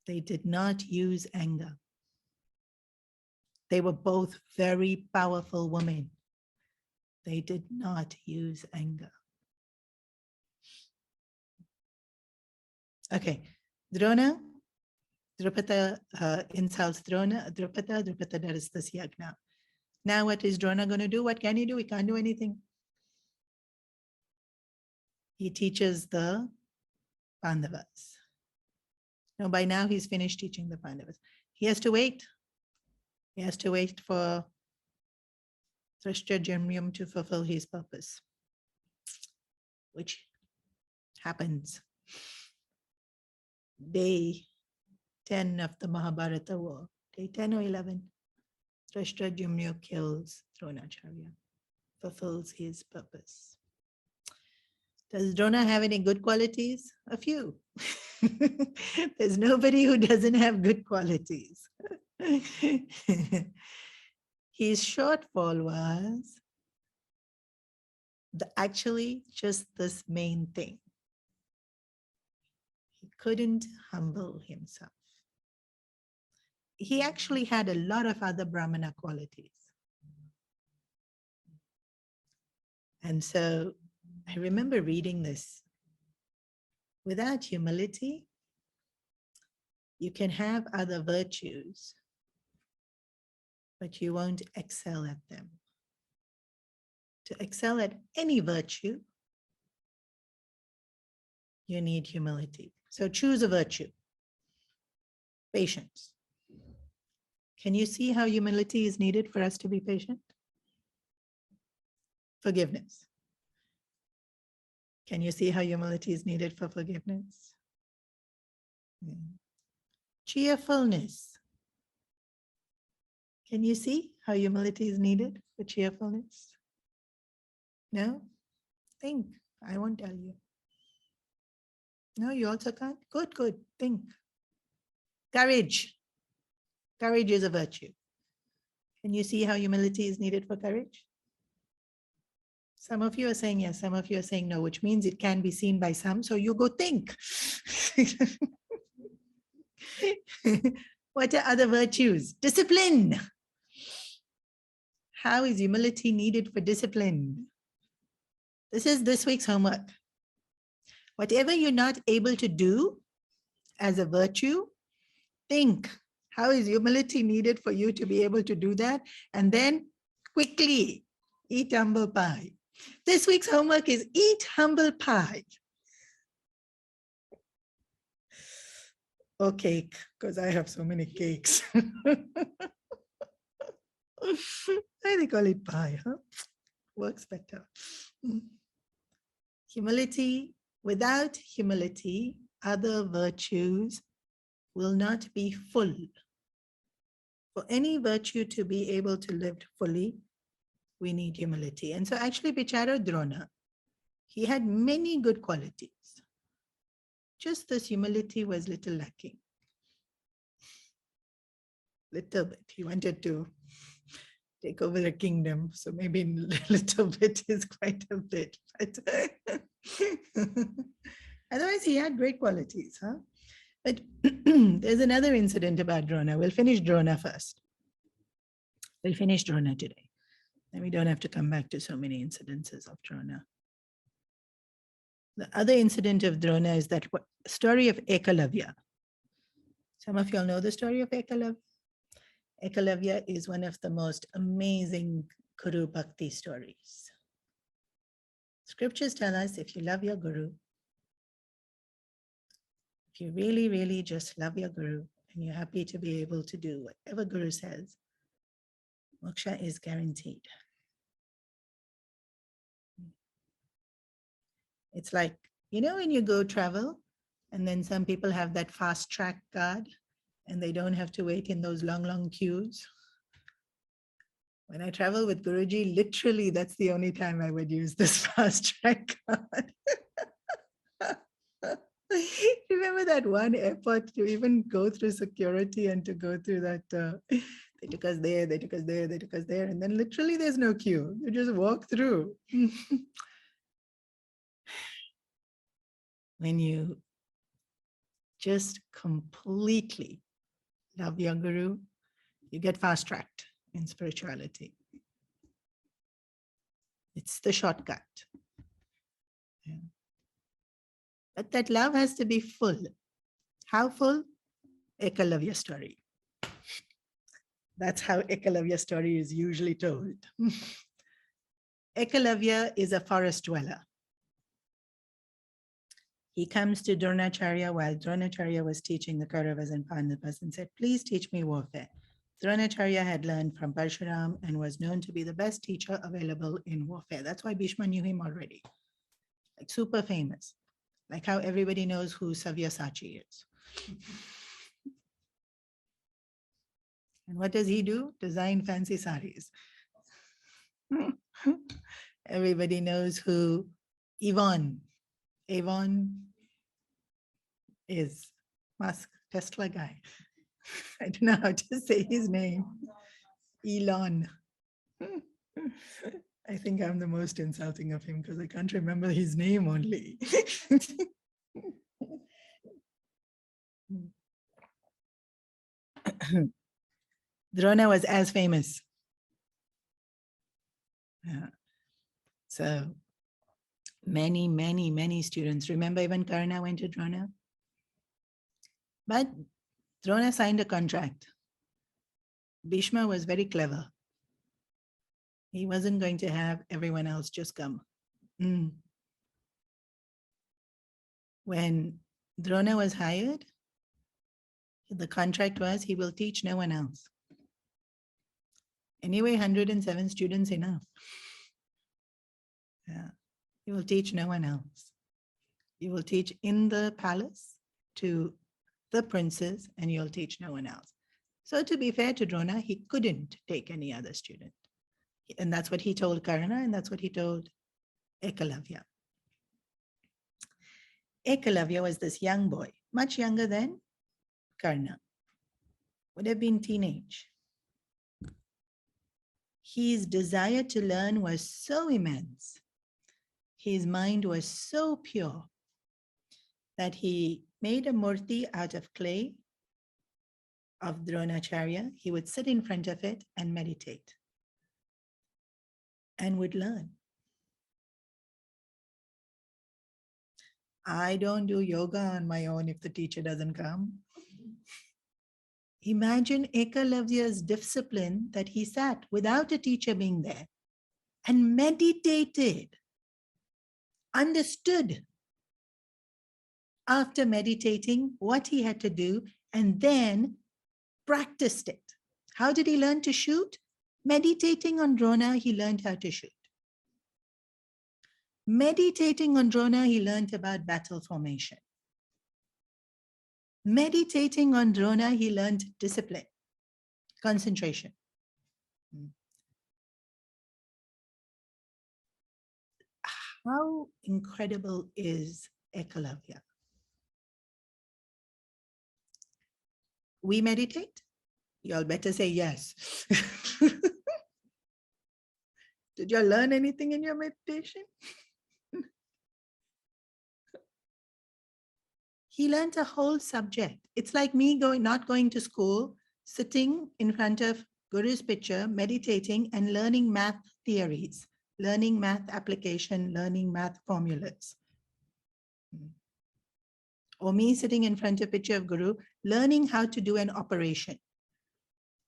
A: They did not use anger. They were both very powerful women. They did not use anger. Okay, Drona, Drupada insults Drona, Drupada does this yagna. Now what is Drona going to do? What can he do? He can't do anything. He teaches the Pandavas. No, by now he's finished teaching the Pandavas. He has to wait. He has to wait for Drishtadyumna to fulfill his purpose, which happens. Day 10 of the Mahabharata war, day 10 or 11, Drishtadyumna kills Dronacharya, fulfills his purpose. Does Drona have any good qualities? A few. There's nobody who doesn't have good qualities. His shortfall was actually just this main thing. He couldn't humble himself. He actually had a lot of other Brahmana qualities. And so I remember reading this. Without humility, you can have other virtues, but you won't excel at them. To excel at any virtue, you need humility. So choose a virtue. Patience. Can you see how humility is needed for us to be patient? Forgiveness. Can you see how humility is needed for forgiveness? Cheerfulness. Can you see how humility is needed for cheerfulness? No? Think. I won't tell you. No, you also can't? Good, good. Think. Courage. Courage is a virtue. Can you see how humility is needed for courage? Some of you are saying yes, some of you are saying no, which means it can be seen by some. So you go think. What are other virtues? Discipline. How is humility needed for discipline? This is this week's homework. Whatever you're not able to do as a virtue, think, how is humility needed for you to be able to do that? And then quickly eat humble pie. This week's homework is eat humble pie. Or cake, because I have so many cakes. Why they call it pie, huh? Works better. Humility, without humility, other virtues will not be full. For any virtue to be able to live fully, we need humility. And so actually Bichara Drona, he had many good qualities. Just this humility was little lacking. Little bit. He wanted to take over the kingdom. So maybe a little bit is quite a bit. But otherwise, he had great qualities. Huh? But there's another incident about Drona. We'll finish Drona first. We'll finish Drona today. And we don't have to come back to so many incidences of Drona. The other incident of Drona is that story of Ekalavya. Some of you all know the story of Ekalavya. Ekalavya is one of the most amazing Guru Bhakti stories. Scriptures tell us if you love your Guru, if you really, really just love your Guru and you're happy to be able to do whatever Guru says, moksha is guaranteed. It's like, you know, when you go travel and then some people have that fast track card and they don't have to wait in those long, long queues. When I travel with Guruji, literally that's the only time I would use this fast track card. Remember that one airport to even go through security and to go through that, they took us there, they took us there, they took us there, and then literally there's no queue. You just walk through. When you just completely love your Guru, you get fast-tracked in spirituality. It's the shortcut. Yeah. But that love has to be full. How full? Ekalavya story. That's how Ekalavya story is usually told. Ekalavya is a forest dweller. He comes to Dronacharya while Dronacharya was teaching the Kauravas and Pandavas and said, please teach me warfare. Dronacharya had learned from Parshuram and was known to be the best teacher available in warfare. That's why Bhishma knew him already. Like super famous. Like how everybody knows who Sabyasachi is. And what does he do? Design fancy saris. Everybody knows who Yvonne Avon is Musk, Tesla guy. I don't know how to say his name. Elon. I think I'm the most insulting of him because I can't remember his name only. Drona was as famous. Yeah. So many, many, many students. Remember, even Karna went to Drona. But Drona signed a contract. Bhishma was very clever. He wasn't going to have everyone else just come. When Drona was hired, the contract was he will teach no one else. Anyway, 107 students enough. Yeah. He will teach no one else. You will teach in the palace to the princes, and you'll teach no one else. So to be fair to Drona, he couldn't take any other student. And that's what he told Karna, and that's what he told Ekalavya. Ekalavya was this young boy, much younger than Karna, would have been teenage. His desire to learn was so immense. His mind was so pure that he made a murti out of clay of Dronacharya. He would sit in front of it and meditate and would learn. I don't do yoga on my own if the teacher doesn't come. Imagine Ekalavya's discipline that he sat without a teacher being there and meditated, understood after meditating what he had to do, and then practiced it. How did he learn to shoot? Meditating on Drona, he learned how to shoot. Meditating on Drona, he learned about battle formation. Meditating on Drona, he learned discipline, concentration. How incredible is Ekalavya? We meditate? You all better say yes. Did you all learn anything in your meditation? He learned a whole subject. It's like me not going to school, sitting in front of Guru's picture, meditating and learning math theories, learning math application, learning math formulas. Or me sitting in front of a picture of Guru, learning how to do an operation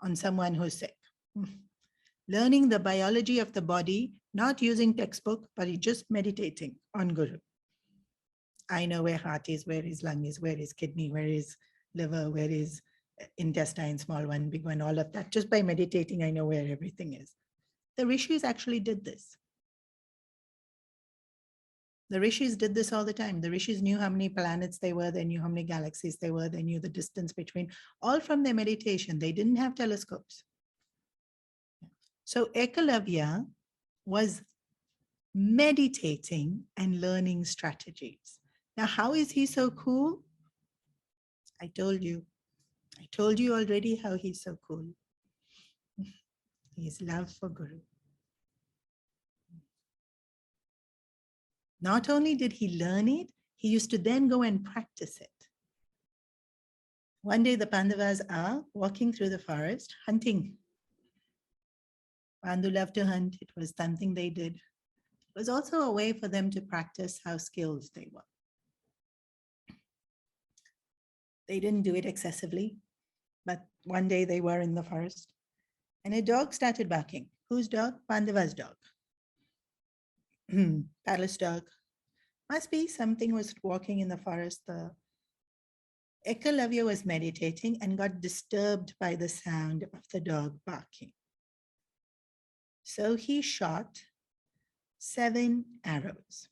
A: on someone who's sick. Learning the biology of the body, not using textbook, but just meditating on Guru. I know where heart is, where his lung is, where his kidney, where his liver, where his intestine, small one, big one, all of that. Just by meditating, I know where everything is. The rishis actually did this. The rishis did this all the time. The rishis knew how many planets they were, they knew how many galaxies they were, they knew the distance between, all from their meditation. They didn't have telescopes. So Ekalavya was meditating and learning strategies. Now, how is he so cool? I told you already how he's so cool. His love for Guru. Not only did he learn it, he used to then go and practice it. One day the Pandavas are walking through the forest, hunting. Pandu loved to hunt. It was something they did. It was also a way for them to practice how skilled they were. They didn't do it excessively, but one day they were in the forest and a dog started barking. Whose dog? Pandava's dog. Palace dog. Must be something was walking in the forest. The Ekalavya was meditating and got disturbed by the sound of the dog barking. So he shot 7 arrows.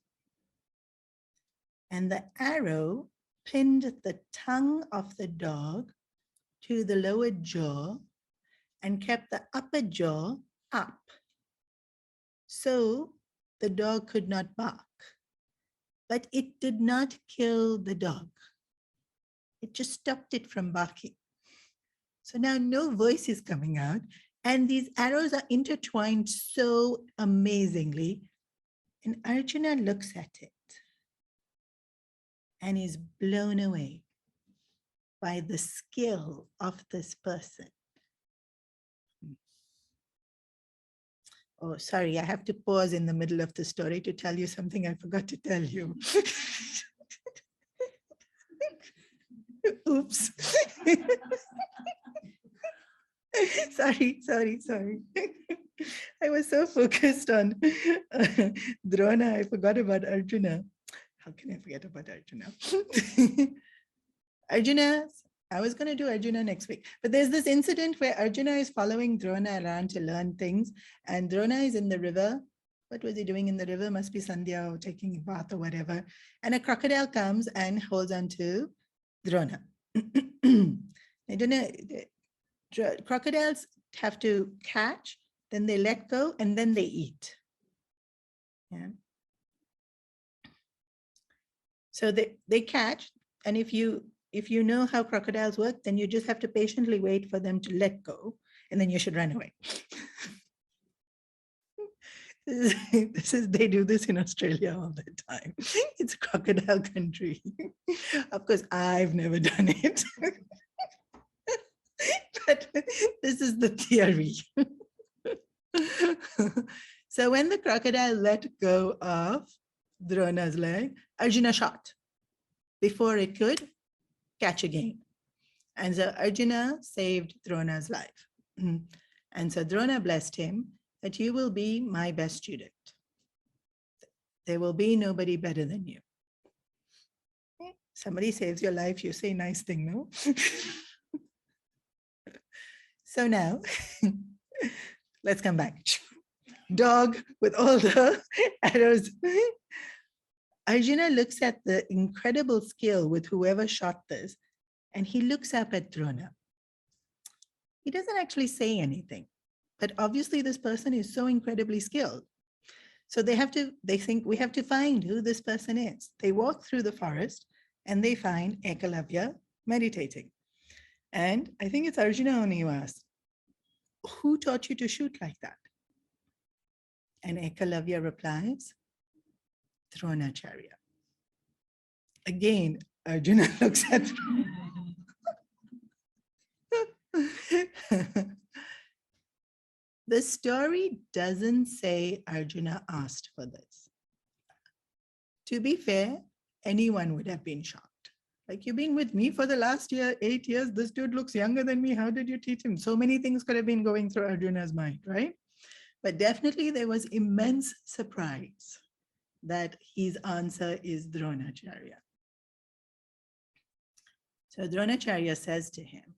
A: And the arrow pinned the tongue of the dog to the lower jaw and kept the upper jaw up. So the dog could not bark. but it did not kill the dog. It just stopped it from barking. So now no voice is coming out, and these arrows are intertwined so amazingly. And Arjuna looks at it and is blown away by the skill of this person. Oh, sorry, I have to pause in the middle of the story to tell you something I forgot to tell you. Oops. Sorry. I was so focused on Drona, I forgot about Arjuna. How can I forget about Arjuna? Arjuna, I was going to do Arjuna next week, but there's this incident where Arjuna is following Drona around to learn things, and Drona is in the river. What was he doing in the river? Must be Sandhya or taking a bath or whatever. And a crocodile comes and holds on to Drona. I don't know, crocodiles have to catch, then they let go, and then they eat. Yeah. So they catch, and if you know how crocodiles work, then you just have to patiently wait for them to let go, and then you should run away. They do this in Australia all the time. It's crocodile country. Of course, I've never done it. But this is the theory. So when the crocodile let go of Drona's leg, Arjuna shot before it could catch again. And so Arjuna saved Drona's life. And so Drona blessed him that you will be my best student. There will be nobody better than you. Somebody saves your life, you say nice thing, no? So now, let's come back. Dog with all the arrows. Arjuna looks at the incredible skill with whoever shot this, and he looks up at Drona. He doesn't actually say anything, but obviously this person is so incredibly skilled. So they think we have to find who this person is. They walk through the forest and they find Ekalavya meditating. And I think it's Arjuna only who asked, who taught you to shoot like that? And Ekalavya replies, Dronacharya. Again, Arjuna looks at the story doesn't say Arjuna asked for this. To be fair, anyone would have been shocked. Like, you've been with me for the last 8 years. This dude looks younger than me. How did you teach him? So many things could have been going through Arjuna's mind, right? But definitely there was immense surprise that his answer is Dronacharya. So Dronacharya says to him,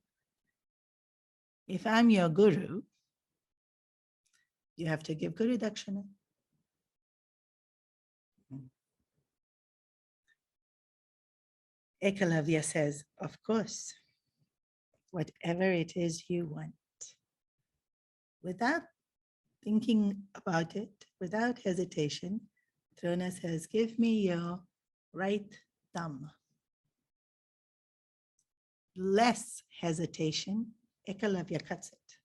A: if I'm your guru, you have to give Guru Dakshina. Ekalavya says, of course, whatever it is you want. Without thinking about it, without hesitation, Drona says, give me your right thumb. Less hesitation, Ekalavya cuts it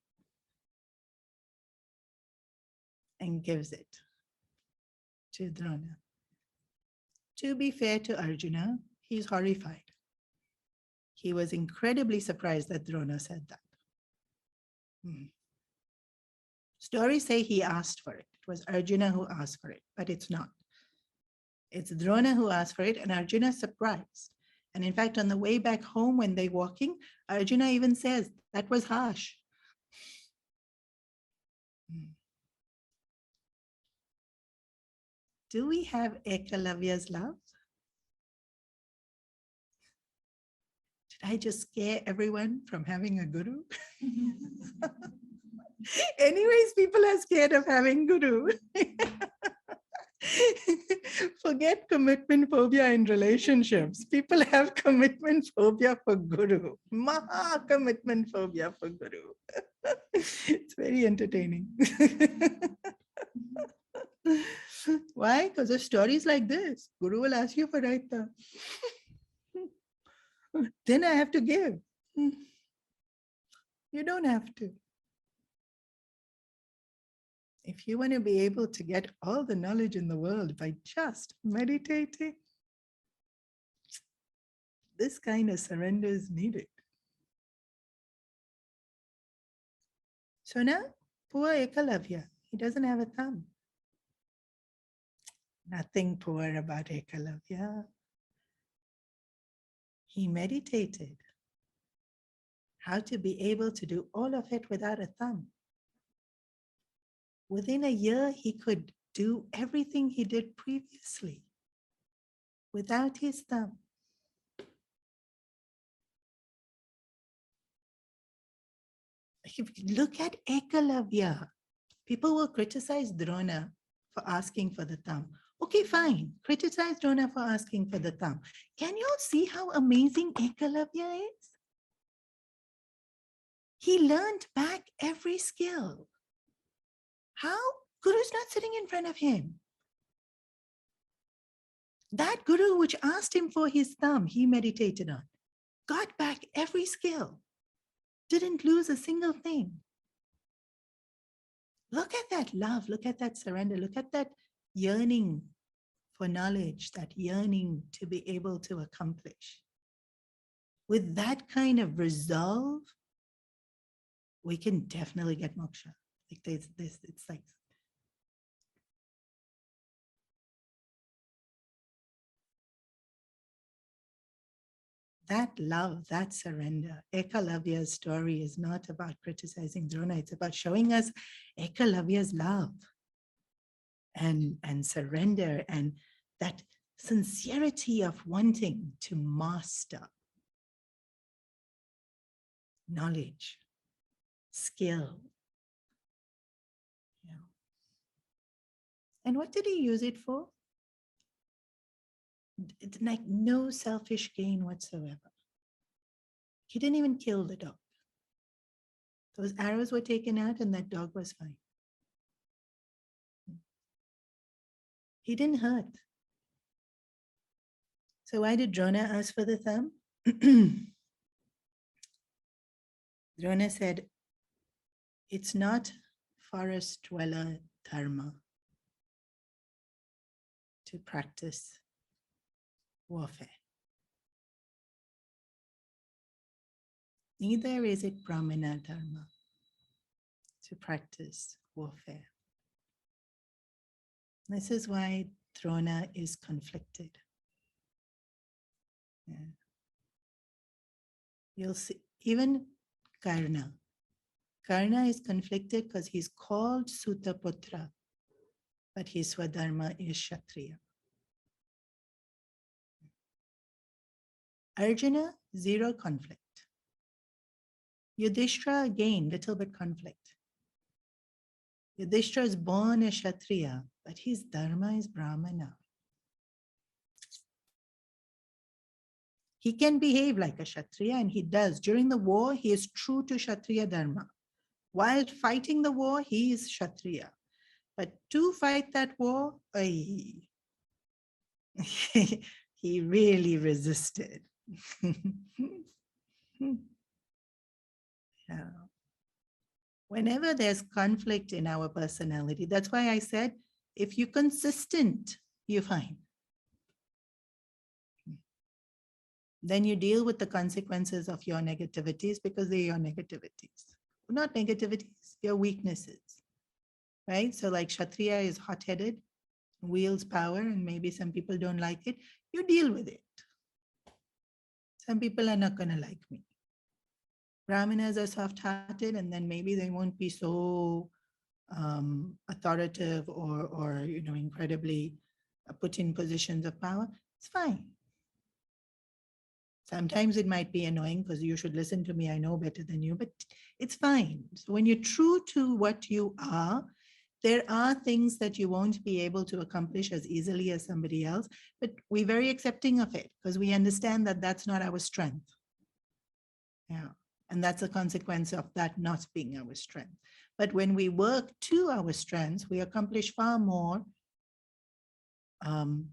A: and gives it to Drona. To be fair to Arjuna, he's horrified. He was incredibly surprised that Drona said that. Stories say he asked for it. It was Arjuna who asked for it, but it's not. It's Drona who asked for it, and Arjuna is surprised. And in fact, on the way back home when they're walking, Arjuna even says, that was harsh. Do we have Ekalavya's love? Did I just scare everyone from having a guru? Anyways, people are scared of having guru. Forget commitment phobia in relationships. People have commitment phobia for guru. Maha commitment phobia for guru. It's very entertaining. Why? Because of stories like this. Guru will ask you for right thumb. Then I have to give. You don't have to. If you want to be able to get all the knowledge in the world by just meditating, this kind of surrender is needed. So now, poor Ekalavya, he doesn't have a thumb. Nothing poor about Ekalavya. He meditated how to be able to do all of it without a thumb. Within a year, he could do everything he did previously without his thumb. If you look at Ekalavya, people will criticize Drona for asking for the thumb. Okay, fine. Criticize Drona for asking for the thumb. Can you all see how amazing Ekalavya is? He learned back every skill. How? Guru's not sitting in front of him. That Guru which asked him for his thumb, he meditated on, got back every skill, didn't lose a single thing. Look at that love, look at that surrender, look at that yearning for knowledge, that yearning to be able to accomplish. With that kind of resolve, we can definitely get moksha. Like this, it's like that love, that surrender. Ekalavya's story is not about criticizing Drona, it's about showing us Ekalavya's love and surrender and that sincerity of wanting to master knowledge, skill. Yeah. And what did he use it for? It's like no selfish gain whatsoever. He didn't even kill the dog. Those arrows were taken out and that dog was fine. He didn't hurt. So why did Drona ask for the thumb? Drona said, it's not forest dweller dharma to practice warfare. Neither is it Brahmana dharma to practice warfare. This is why Drona is conflicted. Yeah. You'll see, even Karna. Karna is conflicted because he's called Sutaputra, but his Swadharma is Kshatriya. Arjuna, zero conflict. Yudhishthira, again, little bit conflict. Yudhishthira is born a Kshatriya, but his dharma is Brahmana. He can behave like a Kshatriya, and he does. During the war, he is true to Kshatriya dharma. While fighting the war, he is Kshatriya. But to fight that war, he really resisted. Yeah. Whenever there's conflict in our personality, that's why I said, if you're consistent, you're fine. Then you deal with the consequences of your negativities because they're your negativities. Not negativities, your weaknesses, right? So like Kshatriya is hot-headed, wields power, and maybe some people don't like it. You deal with it. Some people are not going to like me. Brahmanas are soft-hearted, and then maybe they won't be so authoritative or incredibly put in positions of power. It's fine. Sometimes it might be annoying because you should listen to me. I know better than you, but it's fine. So when you're true to what you are, there are things that you won't be able to accomplish as easily as somebody else, but we're very accepting of it because we understand that that's not our strength. Yeah. And that's a consequence of that not being our strength. But when we work to our strengths, we accomplish far more And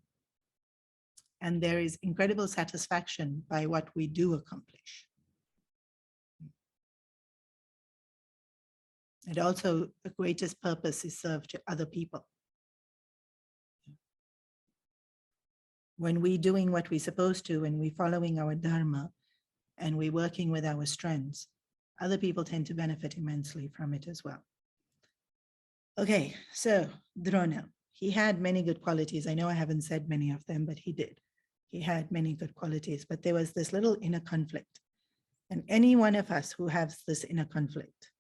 A: there is incredible satisfaction by what we do accomplish. And also the greatest purpose is served to other people. When we're doing what we're supposed to, when we're following our dharma and we're working with our strengths, other people tend to benefit immensely from it as well. Okay, so Drona, he had many good qualities. I know I haven't said many of them, but he did. He had many good qualities, but there was this little inner conflict. And any one of us who has this inner conflict,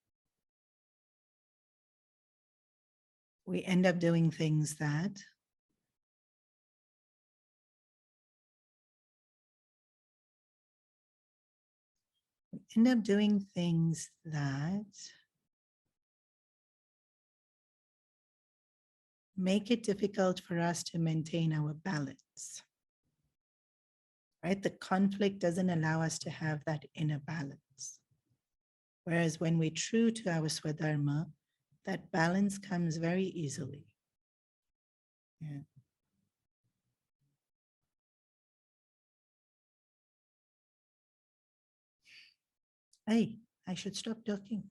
A: we end up doing things that make it difficult for us to maintain our balance. Right? The conflict doesn't allow us to have that inner balance. Whereas when we're true to our swadharma, that balance comes very easily. Yeah. Hey, I should stop talking.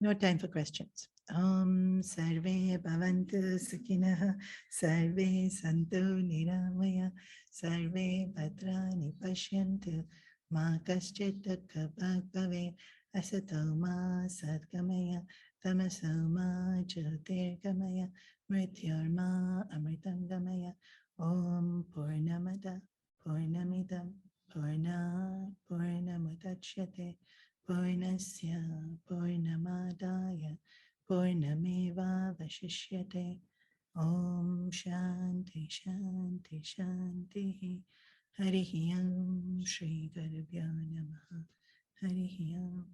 A: No time for questions. Om Sarve Bhavantu Sukhinah Sarve Santu Niramaya Sarve Bhadrani Pashyantu Ma Kaschit Dukkha Bhave Asato Ma Sadgamaya Tamaso Ma Jyotirgamaya Mrityorma Amritangamaya Om Purnamada Purnamidam Purnamudachyate Purnasya Purnamadaya Purnameva Vashishyate Om Shanti Shanti Shanti Harihi Om Shri Gurubhyo Namaha Harihi Om